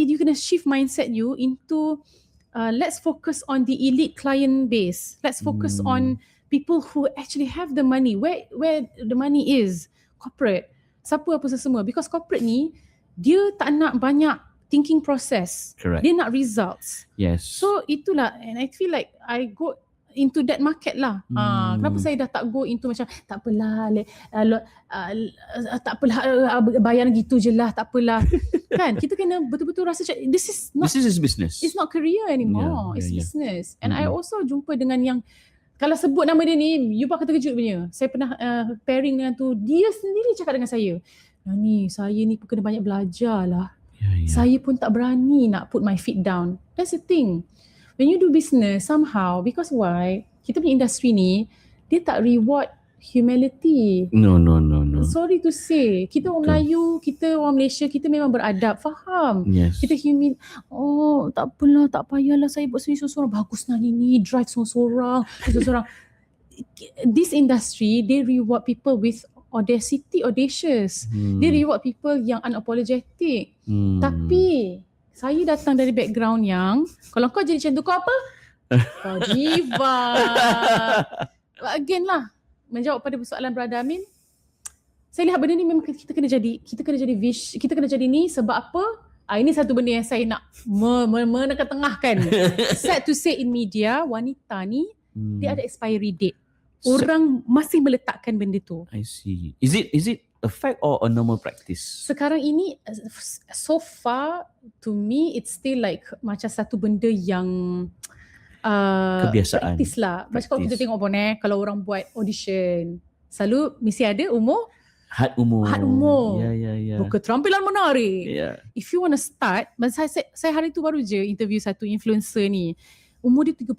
you kena shift mindset you into let's focus on the elite client base. Let's focus on people who actually have the money. Where the money is, corporate. Siapa apa semua. Because corporate ni, dia tak nak banyak thinking process. Correct. Dia nak results. Yes. So itulah, and I feel like I go into that market lah. Kenapa saya dah tak go into macam tak apalah, tak apalah, bayar gitu je lah, tak apalah. Kan, kita kena betul-betul rasa this is business. It's not career anymore. It's business. And I also jumpa dengan yang, kalau sebut nama dia ni, you bakal terkejut punya. Saya pernah pairing dengan tu, dia sendiri cakap dengan saya, Nani, saya ni pun kena banyak belajar lah. Saya pun tak berani nak put my feet down. That's the thing. When you do business, somehow, because why? Kita punya industri ni, dia tak reward humility. No. Sorry to say, kita orang Melayu, kita orang Malaysia, kita memang beradab, faham? Yes. Kita tak apalah, tak payahlah saya buat sendiri seorang. Bagus lah ni, drive seorang. This industry, they reward people with audacious. They reward people yang unapologetic. Tapi saya datang dari background yang kalau kau jadi macam tu, kau apa? Kau diva. Again lah, menjawab pada persoalan Brother Amin, saya lihat benda ni memang kita kena jadi ni sebab apa? Ini satu benda yang saya nak menekatengahkan. Sad to say, in media, wanita ni dia ada expiry date. Orang masih meletakkan benda tu. I see. Is it a fact or a normal practice? Sekarang ini, so far to me, it's still like macam satu benda yang kebiasaan. Practice lah. Macam kalau kita tengok pun kalau orang buat audition, selalu mesti ada had umur. Ya. Keterampilan menarik. Yeah. If you want to start, saya hari tu baru je interview satu influencer ni. Umur dia 30.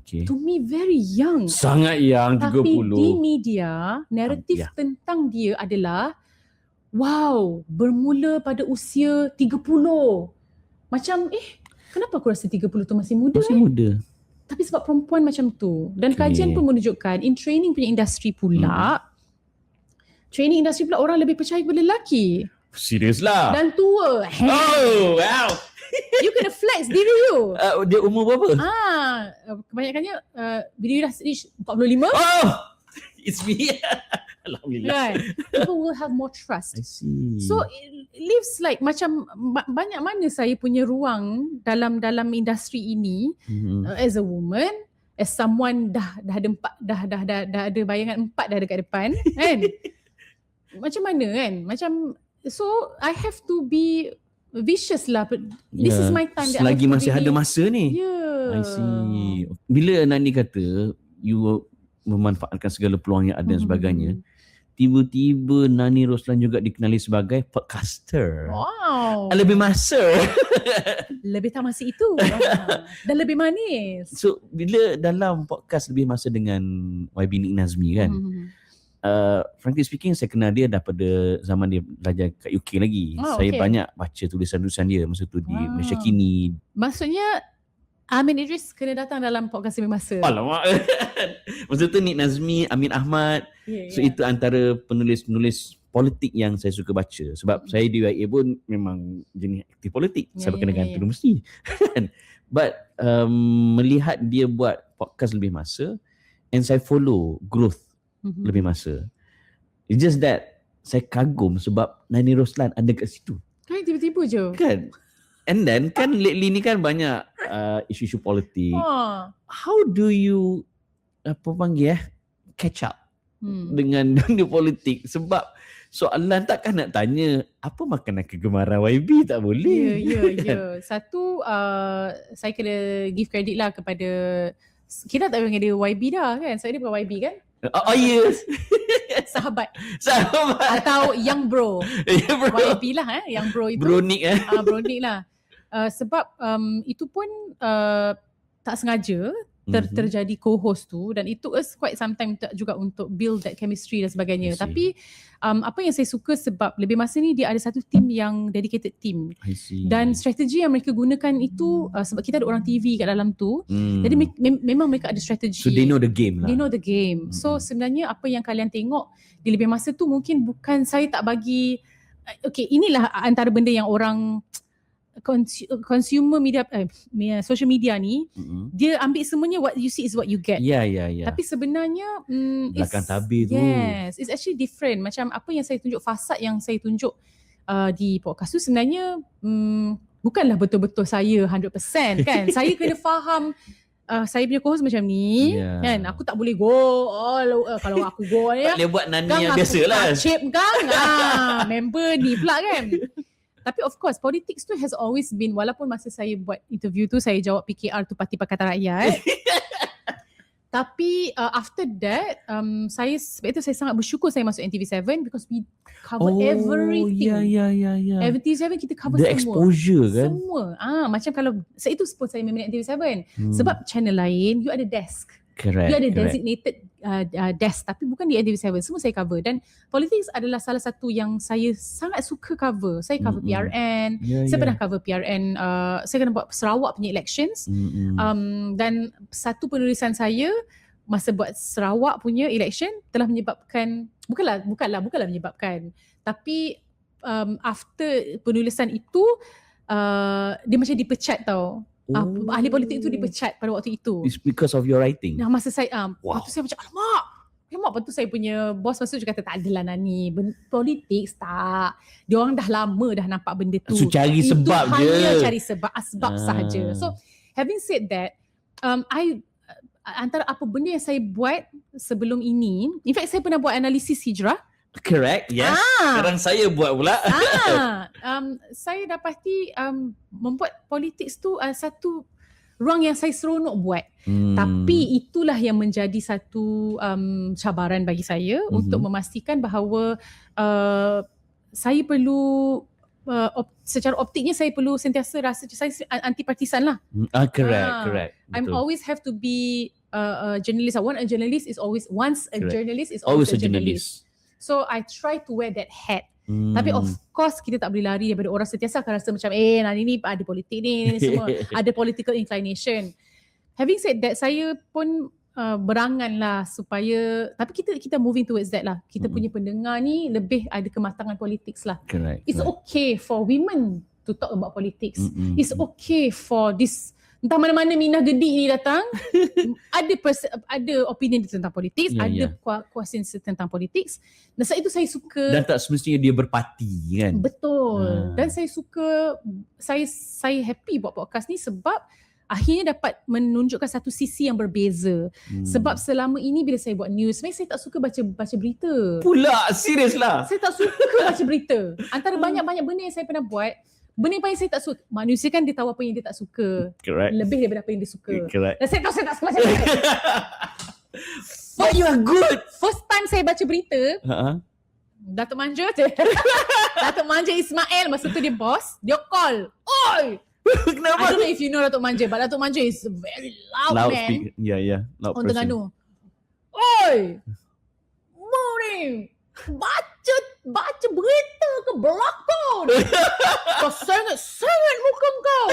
Okay. To me very young. Sangat young, 30. Tapi di media, naratif tentang dia adalah wow, bermula pada usia 30. Macam kenapa aku rasa 30 tu masih muda? Masih muda. Tapi sebab perempuan macam tu. Dan kajian pun menunjukkan in training punya industri pula, training industri pula orang lebih percaya kepada lelaki. Serius lah. Dan tua. Oh, wow. You kena flex diri you. Dia umur berapa? Kebanyakannya bila you dah reach 45. Oh, it's me. Alhamdulillah. Right. People will have more trust. I see. So it lives like macam banyak mana saya punya ruang dalam industri ini as a woman, as someone dah ada ada bayangan 4 dah dekat depan kan. Macam mana kan? Macam so I have to be vicious lah. This is my time. Selagi masih ada masa ni. I see. Bila Nani kata you memanfaatkan segala peluang yang ada dan sebagainya, tiba-tiba Nani Roslan juga dikenali sebagai podcaster. Wow. Lebih masa. Lebih tak masa itu. Dan lebih manis. So bila dalam podcast Lebih Masa dengan YB Nik Nazmi kan, frankly speaking, saya kenal dia daripada zaman dia belajar kat UK lagi. Saya banyak baca tulisan-tulisan dia masa tu di Malaysia Kini. Maksudnya Amin Idris kena datang dalam podcast Lebih Masa. Alamak. Masa tu Nik Nazmi, Amin Ahmad. So itu antara penulis-penulis politik yang saya suka baca. Sebab saya di UIA pun memang jenis aktif politik. Saya berkena dengan universiti. But melihat dia buat podcast Lebih Masa, and saya follow growth Lebih Masa. It's just that saya kagum sebab Nani Roslan ada kat situ. Kan tiba-tiba je. Kan? And then kan lately ni kan banyak isu-isu politik. How do you catch up dengan dunia politik? Sebab soalan takkan nak tanya apa makanan kegemaran YB, tak boleh. Ya. Satu saya kena give credit lah kepada, kita tak panggil dia YB dah kan. Saya dia bukan YB kan? Oh yes. Sahabat atau young bro. YB lah young bro itu. Bro Nick Bro Nick lah. Sebab itu pun tak sengaja, terjadi co-host tu, dan it took us quite some time juga untuk build that chemistry dan sebagainya. Tapi apa yang saya suka sebab lebih masa ni dia ada satu team yang dedicated team, dan strategi yang mereka gunakan itu sebab kita ada orang TV kat dalam tu, jadi memang mereka ada strategi. So they know the game lah. They know the game. So sebenarnya apa yang kalian tengok di lebih masa tu mungkin bukan saya tak bagi, okay, inilah antara benda yang orang consumer media, social media ni, dia ambil semuanya what you see is what you get. Tapi sebenarnya belakang tabir tu, yes, it's actually different. Macam apa yang saya tunjuk, fasad yang saya tunjuk di podcast tu sebenarnya bukanlah betul-betul saya 100% kan. Saya kena faham saya punya co-host macam ni, kan, aku tak boleh go kalau aku go ni tak boleh buat nani yang biasa lah, chip kan member ni pula kan. Tapi of course politics tu has always been, walaupun masa saya buat interview tu saya jawab PKR tu Parti Pakatan Rakyat tapi after that sebab itu saya sangat bersyukur saya masuk NTV7 because we cover everything. NTV7 kita cover the semua. Exposure kan. Semua. Macam kalau itu pun saya memilih NTV7 sebab channel lain you ada desk. Correct. You ada designated desk, tapi bukan di NTV7. Semua saya cover, dan politics adalah salah satu yang saya sangat suka cover. Saya cover PRN. Saya pernah cover PRN. Saya kena buat Sarawak punya elections. Dan satu penulisan saya masa buat Sarawak punya election telah menyebabkan, bukanlah menyebabkan, tapi after penulisan itu dia macam dipecat tau. Ahli politik itu dipecat pada waktu itu. It's because of your writing. Nah, masa saya waktu saya macam alamak. Lepas tu saya punya bos masa tu kata tak adalah Nani, politik tak. Dia orang dah lama dah nampak benda tu. So cari sebab je. Hanya cari sebab sahaja. So having said that, antara apa benda yang saya buat sebelum ini, in fact saya pernah buat analisis hijrah. Correct, yes. Sekarang saya buat pula. Saya dapati membuat politik tu satu ruang yang saya seronok buat. Tapi itulah yang menjadi satu cabaran bagi saya untuk memastikan bahawa saya perlu secara optiknya saya perlu sentiasa rasa saya anti partisan lah. Correct. I'm always have to be a journalist. A journalist is always a journalist. So I try to wear that hat. Tapi of course kita tak boleh lari daripada orang sentiasa akan rasa macam Nani ni ada politik ni semua, ada political inclination. Having said that, saya pun berangan lah supaya, tapi kita moving towards that lah. Kita punya pendengar ni lebih ada kematangan politics lah. It's okay for women to talk about politics. It's okay for this, entah mana-mana Minah Gedik ni datang ada opinion tentang politik, ada kuasin tentang politik. Dan saat itu saya suka, dan tak semestinya dia berparti kan. Betul. Dan saya suka, saya happy buat podcast ni sebab akhirnya dapat menunjukkan satu sisi yang berbeza. Sebab selama ini bila saya buat news, sebenarnya saya tak suka baca berita. Pula serius lah. Saya tak suka baca berita. Antara banyak-banyak benda yang saya pernah buat, benda yang paling saya tak suka, manusia kan dia tahu apa yang dia tak suka. Correct. Lebih daripada apa yang dia suka. Correct. Dan saya tahu saya tak suka baca berita. But you are good. First time saya baca berita, Datuk Manja Datuk Manja Ismail, masa tu dia boss, dia call. Oi! Kenapa? I don't know if you know Datuk Manja, but Datuk Manja is very loud man. Speaker. Yeah. Loud on person. Terengganu. Oi! Morning! Baca berita ke belakang. Kau sangat muka kau.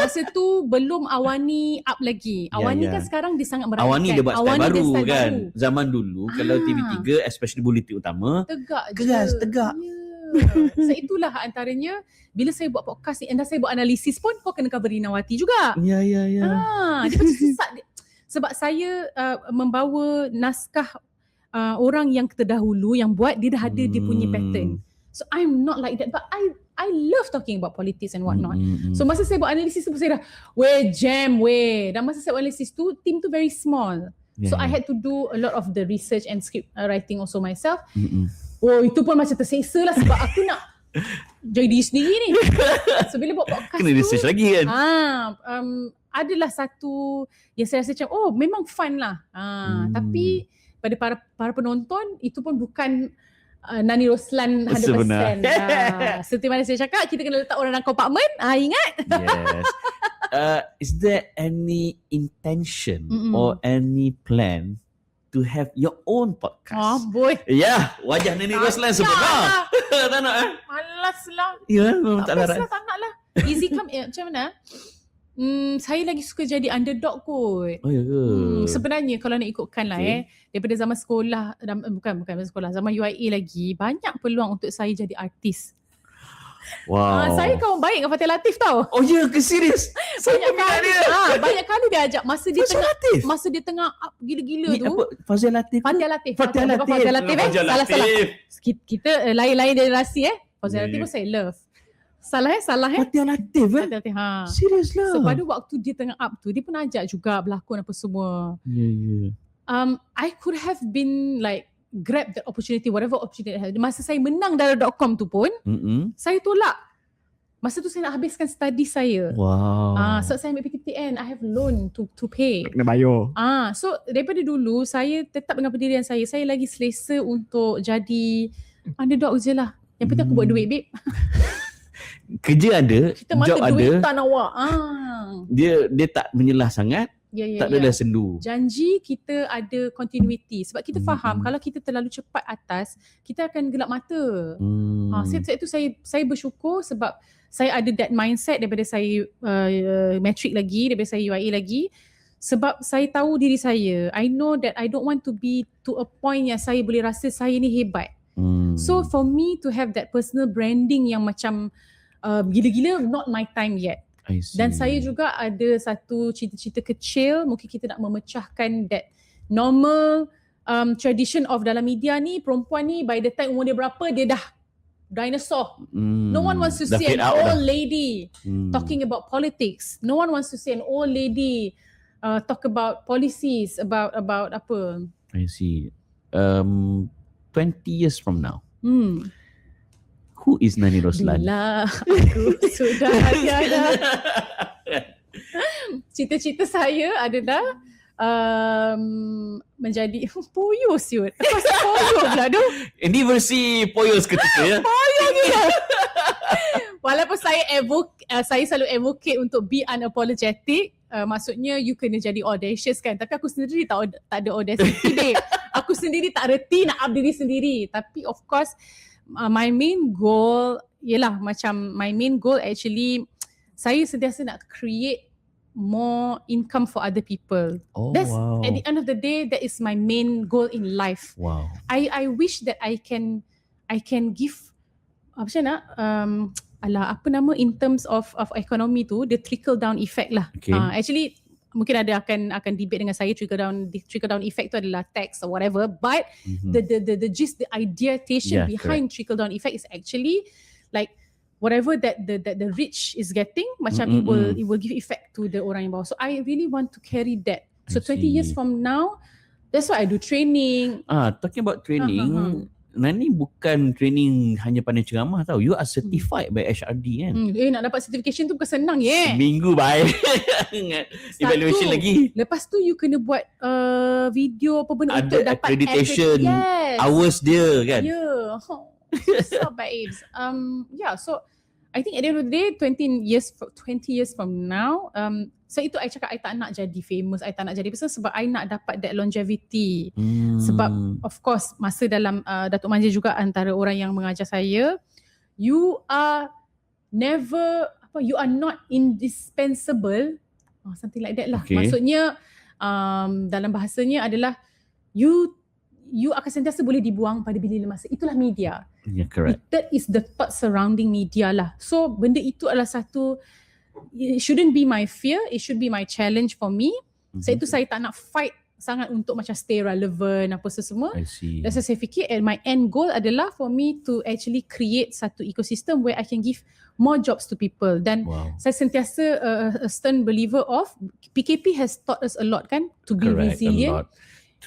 Masa tu belum Awani up lagi. Awani kan sekarang dia sangat meraihkan. Awani dia buat style baru kan. Zaman dulu kalau TV3 especially Buletin Utama, tegak. Tegak. So itulah antaranya bila saya buat podcast ni, dan saya buat analisis pun kau kena cover Rinawati juga. Ya. Dia macam sesat. Sebab saya membawa naskah orang yang terdahulu yang buat, dia dah ada dia punya pattern. So I'm not like that, but I love talking about politics and whatnot. So masa saya buat analisis tu saya dah jam. Dan masa saya buat analisis tu, team tu very small. So I had to do a lot of the research and script writing also myself. Itu pun macam terseksa lah sebab aku nak jadi diri sendiri ni. So bila buat podcast kena research lagi kan. Adalah satu yang saya rasa macam memang fun lah. Tapi pada para penonton itu pun bukan Nani Roslan 100%. Seperti mana saya cakap, kita kena letak orang dalam kompartmen. Ingat? Yes. is there any intention or any plan to have your own podcast? Boy. Ya, wajah Neni Roslan sebenar. Tak nak Malas lah. Ya, memang tak larat. Tak nak lah. Easy come, macam mana? Saya lagi suka jadi underdog kot. Oh ya ke? Sebenarnya kalau nak ikutkan lah daripada zaman sekolah, bukan sekolah, zaman UIA lagi, banyak peluang untuk saya jadi artis. Wow. Saya kawan baik dengan Fathia Latif tau. Oh ya ke, serius? Banyak kali dia ajak masa dia tengah up gila-gila tu. Apa? Fathia Latif. Fathia Latif. Salah. Kita lain-lain generasi Fathia Latif pun saya love. Salah Fathia Latif Serius lah. So pada waktu dia tengah up tu, dia pun ajak juga berlakon apa semua. I could have been like grab that opportunity, whatever opportunity I had. Masa saya menang Dara.com tu pun, saya tolak. Masa tu saya nak habiskan study saya. Wow. So saya ambil PTPTN, I have loan to pay. Kena bayar. So daripada dulu saya tetap dengan pendirian saya. Saya lagi selesa untuk jadi underdog je lah. Yang penting aku buat duit, babe. Kerja ada, kita mata job duit ada. Tak nak awak. Dia tak menyelah sangat. Tak adalah sendu. Janji kita ada continuity. Sebab kita faham kalau kita terlalu cepat atas, kita akan gelap mata. Sebab itu saya bersyukur sebab saya ada that mindset daripada saya matric lagi, daripada saya UIA lagi. Sebab saya tahu diri saya. I know that I don't want to be to a point yang saya boleh rasa saya ni hebat. So for me to have that personal branding yang macam gila-gila, not my time yet. Dan saya juga ada satu cita-cita kecil, mungkin kita nak memecahkan that normal tradition of dalam media ni, perempuan ni by the time umur dia berapa, dia dah dinosaur. No one wants to see an old lady talking about politics. No one wants to see an old lady talk about policies, about apa. I see. 20 years from now, who is Nani Roslan? Bila aku sudah tiada. Cita-cita saya adalah menjadi Poyo siut. Pasal Poyo pula tu. Ini versi Poyo seketika ya. Poyo gila. Walaupun saya selalu advocate untuk be unapologetic. Maksudnya you kena jadi audacious kan. Tapi aku sendiri tak ada audacity babe. Aku sendiri tak reti nak up diri sendiri. Tapi of course my main goal actually saya sentiasa nak create more income for other people. At the end of the day, that is my main goal in life. Wow. I wish that I can give in terms of economy tu, the trickle down effect lah. Actually mungkin ada akan debate dengan saya, trickle down effect tu adalah tax or whatever, but the gist, the ideation behind trickle down effect is actually like whatever that the rich is getting, macam it will give effect to the orang yang bawah. So I really want to carry that. So 20 years from now, that's why I do training. Talking about training, Nani bukan training hanya pandai ceramah tau. You are certified by HRD kan. Nak dapat certification tu bukan senang Seminggu baik. Evaluation lagi. Lepas tu you kena buat video apa benda untuk dapat accreditation. Hours dia kan. So babes. So I think at the end of the day 20 years from now, so itu I cakap I tak nak jadi famous, I tak nak jadi besar sebab I nak dapat that longevity. Sebab of course masa dalam Datuk Manja juga antara orang yang mengajar saya, you are not indispensable, something like that lah. Maksudnya dalam bahasanya adalah you akan sentiasa boleh dibuang pada bila masa. Itulah media. Correct. That is the thought surrounding media lah. So benda itu adalah satu, it shouldn't be my fear, it should be my challenge for me. Sebab itu saya tak nak fight sangat untuk macam stay relevant apa semua. I see. Dan saya fikir my end goal adalah for me to actually create satu ecosystem where I can give more jobs to people. Dan saya sentiasa a stern believer of PKP has taught us a lot kan, to be resilient.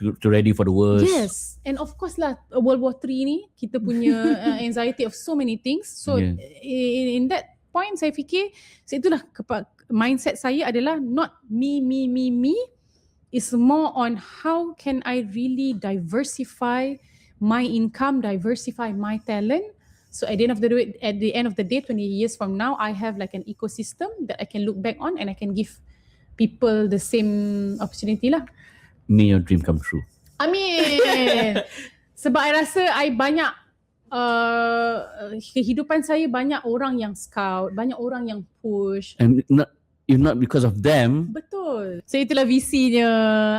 To ready for the worst. Yes. And of course lah, World War 3 ni, kita punya anxiety of so many things. So in that point, saya fikir, itulah mindset saya adalah not me. It's more on how can I really diversify my income, diversify my talent So at the end of the day, 20 years from now, I have like an ecosystem that I can look back on and I can give people the same opportunity lah. May your dream come true. Amin. Sebab I rasa I banyak kehidupan saya banyak orang yang scout, banyak orang yang push. And if not because of them. Betul. So itulah visinya,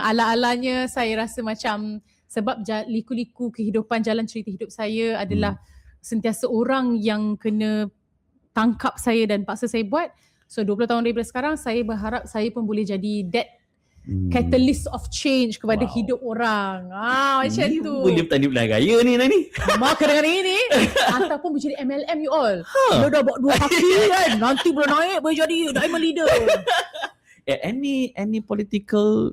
ala-alanya saya rasa macam sebab liku-liku kehidupan, jalan cerita hidup saya adalah sentiasa orang yang kena tangkap saya dan paksa saya buat. So 20 tahun daripada sekarang, saya berharap saya pun boleh jadi that catalyst of change kepada hidup orang. Macam tu. Boleh bertanding belah gaya ni Nani. Maka dengan ini ataupun boleh jadi MLM you all. Dia dah buat 2 kaki kan. Nanti boleh naik boleh jadi diamond leader. Any political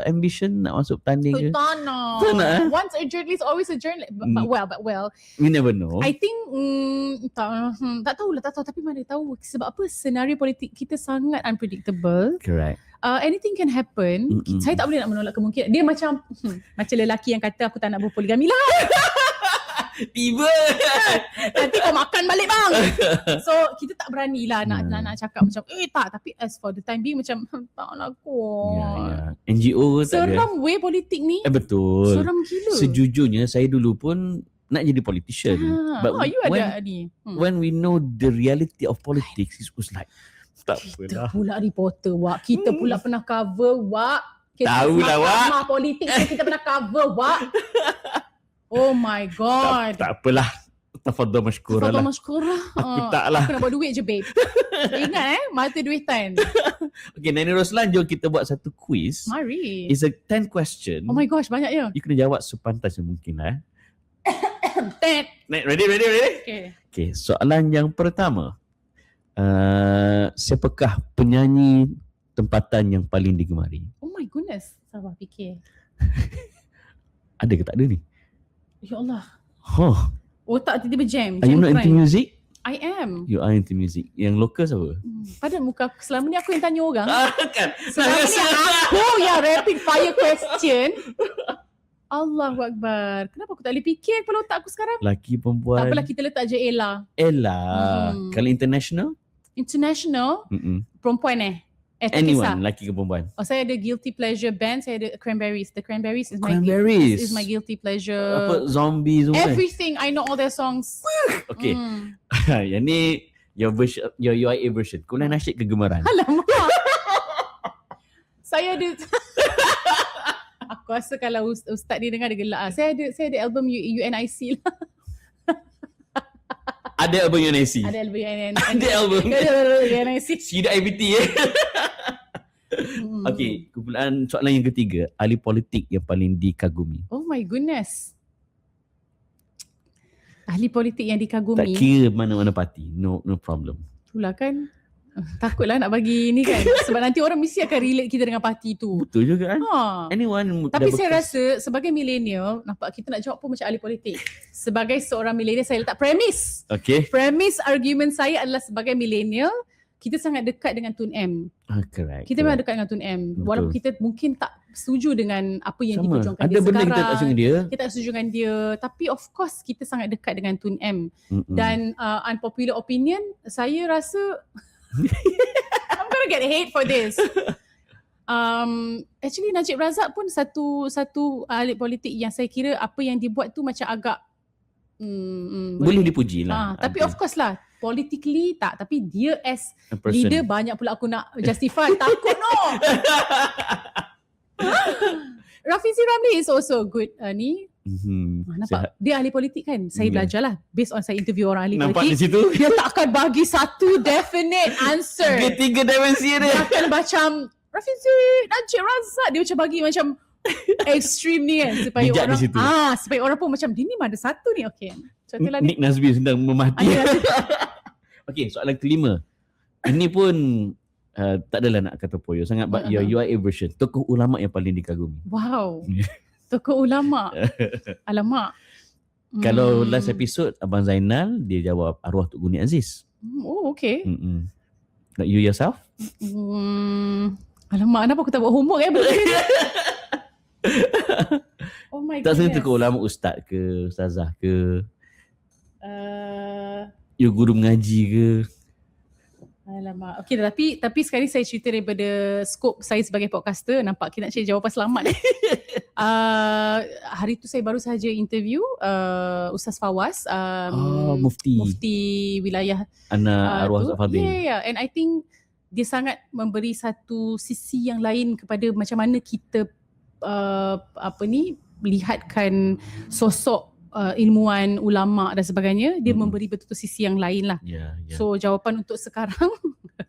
ambition nak masuk tanding ke? Tak nak. Once a journalist, always a journalist. But well. We never know. I think tak tahulah. Tapi mana tahu sebab apa senario politik kita sangat unpredictable. Correct. Anything can happen. Saya tak boleh nak menolak kemungkinan. Dia macam lelaki yang kata aku tak nak berpoligami lah. Tiba nanti kau makan balik bang. So kita tak beranilah nak cakap macam tak. Tapi as for the time being macam tak nak kot. NGO seram weh politik ni. Betul. Seram gila. Sejujurnya saya dulu pun nak jadi politician. But when we know the reality of politics, it was like tak kita pula reporter Wak. Kita pula pernah cover Wak. Tahulah Wak. Mahkamah politik kita pernah cover Wak. Oh my god. Tak apalah. Tafadhal mashkurah lah. Aku tak lah. Aku nak buat duit je babe. Ingat mata duitan. Okay, Nani Roslan, jom kita buat satu quiz. Mari. It's a 10 question. Oh my gosh, banyak ya. You kena jawab sepantas yang mungkin lah. Ready? Okay, soalan yang pertama. Siapakah penyanyi tempatan yang paling digemari? Oh my goodness. Sabar fikir. Ada ke tak ada ni? Ya Allah. Otak tiba-tiba jam. Are you not into music? I am. You are into music. Yang lokal siapa? Pada muka aku, selama ni aku yang tanya orang. Kan? Selama ni aku yang rapid fire question. Allahu Akbar. Kenapa aku tak boleh fikir kepala otak aku sekarang? Laki, perempuan. Tak apalah, kita letak je Ella. Kalau international? International? Perempuan Anyone, laki ke perempuan? Saya ada guilty pleasure band. Saya ada Cranberries. The Cranberries is my guilty pleasure. Apa, zombie semua? Everything. I know all their songs. Okay. Yang ni your UIA version. Kuliah nasyid kegemaran. Alamak. Saya ada aku rasa kalau ustaz dia dengar dia gelak. Saya ada album UNIC lah. Ada album UNIC? Ada album UNIC. Sida IBT Okay, kumpulan soalan yang ketiga. Ahli politik yang paling dikagumi. Oh my goodness. Ahli politik yang dikagumi. Tak kira mana-mana parti. No problem. Itulah kan. Takutlah nak bagi ni kan. Sebab nanti orang mesti akan relate kita dengan parti tu. Betul juga kan. Anyone. Tapi saya rasa sebagai millennial, nampak kita nak jawab pun macam ahli politik. Sebagai seorang millennial, saya letak premis. Okay. Premis argument saya adalah sebagai millennial, kita sangat dekat dengan Tun M. Correct. Kita memang dekat dengan Tun M. Betul. Walaupun kita mungkin tak setuju dengan apa yang diperjuangkan dia sekarang. Ada benda kita tak setuju dengan dia. Kita tak setuju dengan dia. Tapi of course kita sangat dekat dengan Tun M. Dan unpopular opinion, saya rasa I'm gonna get hate for this. Actually Najib Razak pun satu ahli politik yang saya kira apa yang dibuat tu macam agak boleh dipuji lah. Tapi of course lah, politically tak. Tapi dia as leader banyak pula aku nak justify. Takut no. Rafizi Ramli is also good ni. Nampak? Dia ahli politik kan? Saya belajar lah. Based on saya interview orang ahli nampak politik. Nampak di situ? Dia tak akan bagi satu definite answer. Tiga dimensi dia. Dia akan macam Rafizi, Najib Razak. Dia macam bagi macam extreme ni kan. Supaya bijak orang, di situ. supaya orang pun macam, dia ni ada satu ni. Okay. Nick Nazmi sedang memati. Okay, soalan kelima. Ini pun tak adalah nak kata poyo sangat, but your UIA version. Tokoh ulama yang paling dikagumi. Wow. Tokoh ulama. Alamak. Kalau last episode Abang Zainal, dia jawab arwah Tok Guni Aziz. Oh, okay. Like you yourself? Alamak, kenapa aku tak buat homework Oh my god. Tak sebenarnya tokoh ulama, ustaz ke, ustazah ke? You guru mengaji ke? Alamak. Okay, tapi sekarang ni saya cerita daripada skop saya sebagai podcaster. Nampak kita nak cari jawapan selamat. Hari tu saya baru sahaja interview Ustaz Fawaz, Mufti wilayah Anak Arwah Ustaz Fadil. Yeah. And I think dia sangat memberi satu sisi yang lain kepada macam mana kita lihatkan sosok ilmuwan, ulama dan sebagainya. Dia memberi betul-betul sisi yang lain lah. Yeah. So jawapan untuk sekarang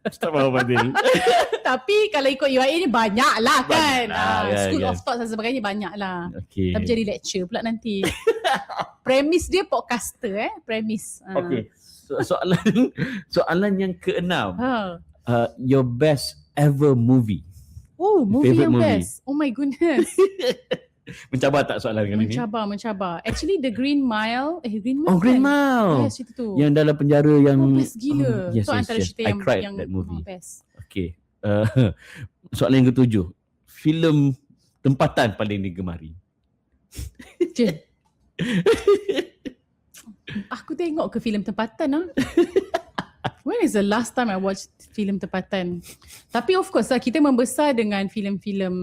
tak faham Fadil. Tapi kalau ikut UIA ni banyak lah kan. School of Thought dan sebagainya banyak lah. Tapi jadi lecture pula nanti. Premis dia podcaster premis. Okay. Soalan yang keenam. Your best ever movie. Oh, movie yang best. Oh my goodness. Mencabar tak soalan kali ni? Mencabar. Actually The Green Mile. Green Mile. Oh, Green Mile. Yes, cerita tu. Yang dalam penjara yang best gila. Yes, antara cerita I cried yang that movie. Best. Okay. Soalan yang ketujuh. Filem tempatan paling digemari. Aku tengok ke filem tempatan When is the last time I watched filem tempatan? Tapi of course kita membesar dengan filem-filem.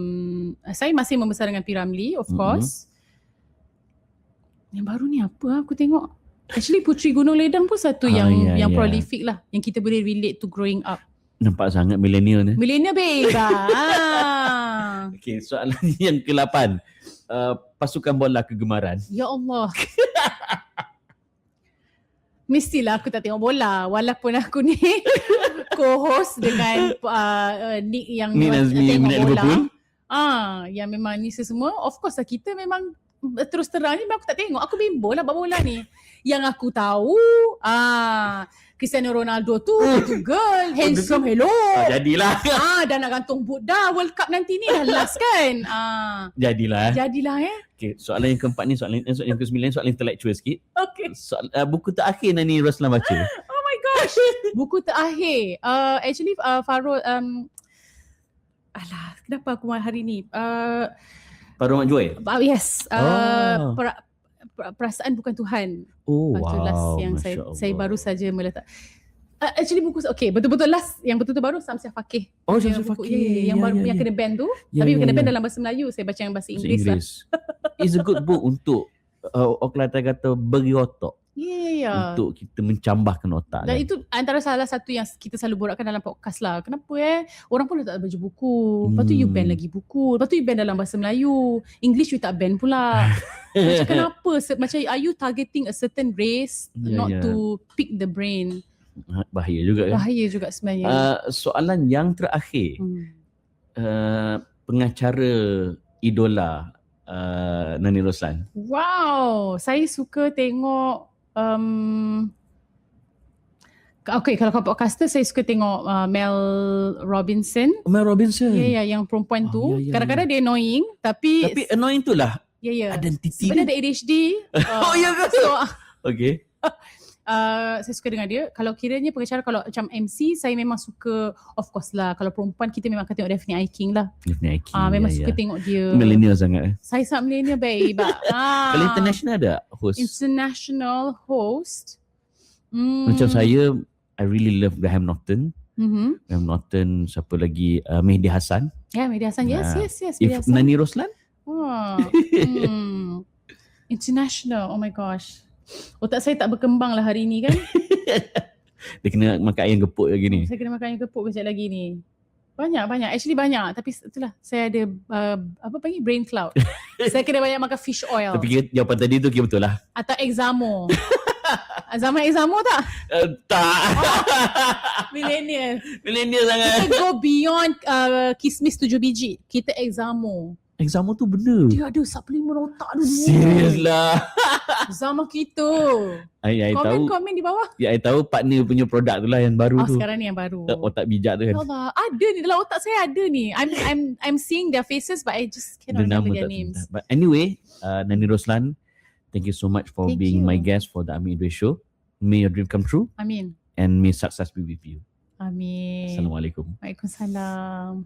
Saya masih membesar dengan P. Ramlee, of course. Yang baru ni apa aku tengok? Actually Puteri Gunung Ledang pun satu yang prolific lah, yang kita boleh relate to growing up. Nampak sangat millennial ni. Millennial babe. Okay, soalan yang ke-8. Pasukan bola kegemaran. Ya Allah. Mestilah aku tak tengok bola walaupun aku ni co-host dengan Nick yang tengok bola. Yang memang ni semua. Of course lah, kita memang terus terang ni memang aku tak tengok. Aku bimbang lah bola ni. Yang aku tahu Cristiano Ronaldo tu girl, handsome, hello. Jadilah. Dah nak gantung boot dah. World Cup nanti ni dah last kan. Jadilah. Okay, soalan yang keempat ni, soalan yang ke-9, soalan intellectual sikit. Okay. Buku terakhir Nani Roslan baca. Oh my gosh. Buku terakhir. Actually Farul, kenapa aku hari ni? Farul Mak Joy? Yes. Perasaan Bukan Tuhan. Last yang saya baru saja meletak. Actually buku betul-betul last yang betul-betul baru Samsiah Fakih. Samsiah Fakih. Yang baru yang kena ban tu. Tapi kena ban dalam bahasa Melayu. Saya baca yang bahasa Inggeris lah. It's a good book untuk orang kata beri otak. Untuk kita mencambahkan otak. Dan itu antara salah satu yang kita selalu borakkan dalam podcast lah. Kenapa orang pun dah tak baca buku. Lepas tu you ban lagi buku. Lepas tu you ban dalam bahasa Melayu. English you tak ban pula. Macam kenapa? Macam are you targeting a certain race not to pick the brain? Bahaya juga kan? Bahaya juga sebenarnya. Soalan yang terakhir. Pengacara idola Nani Roslan. Wow, saya suka tengok kalau podcaster saya suka tengok Mel Robinson. Ya, yang perempuan tu. Kadang-kadang dia annoying tapi annoying tu lah. Identity sebenarnya ada ADHD. Okay. Saya suka dengan dia. Kalau kiranya pengacara, kalau macam MC, saya memang suka, of course lah, kalau perempuan kita memang akan tengok Daphne Aiking lah. Memang suka tengok dia. Millennial sangat. Saya sangat millennial babe. Kalau international ada host? International host. Macam saya, I really love Graham Norton. Graham Norton, siapa lagi? Mehdi Hassan. Mehdi Hassan. Yes. If Nani Roslan? International, oh my gosh. Otak saya tak berkembang lah hari ni kan. Dia kena makan ayam gepuk lagi ni. Saya kena makan ayam gepuk kejap lagi ni. Banyak. Actually banyak. Tapi itulah, saya ada brain cloud. Saya kena banyak makan fish oil. Tapi jawapan tadi tu kira betul lah. Atau Examo. Zaman Examo tak? Tak. Millennial sangat. Kita go beyond kismis 7 biji. Kita Examo. Examo tu benda. Dia ada suplemen otak dulu. Serius lah. Zaman kita. Komen di bawah. Ya, I tahu partner punya produk tu lah yang baru tu. Sekarang ni yang baru. Otak bijak tu kan. Allah, ada ni dalam otak saya ada ni. I'm seeing their faces but I just cannot remember their names. But anyway, Nani Roslan, thank you so much for being my guest for the Amin Idris Show. May your dream come true. Amin. And may success be with you. Amin. Assalamualaikum. Waalaikumsalam.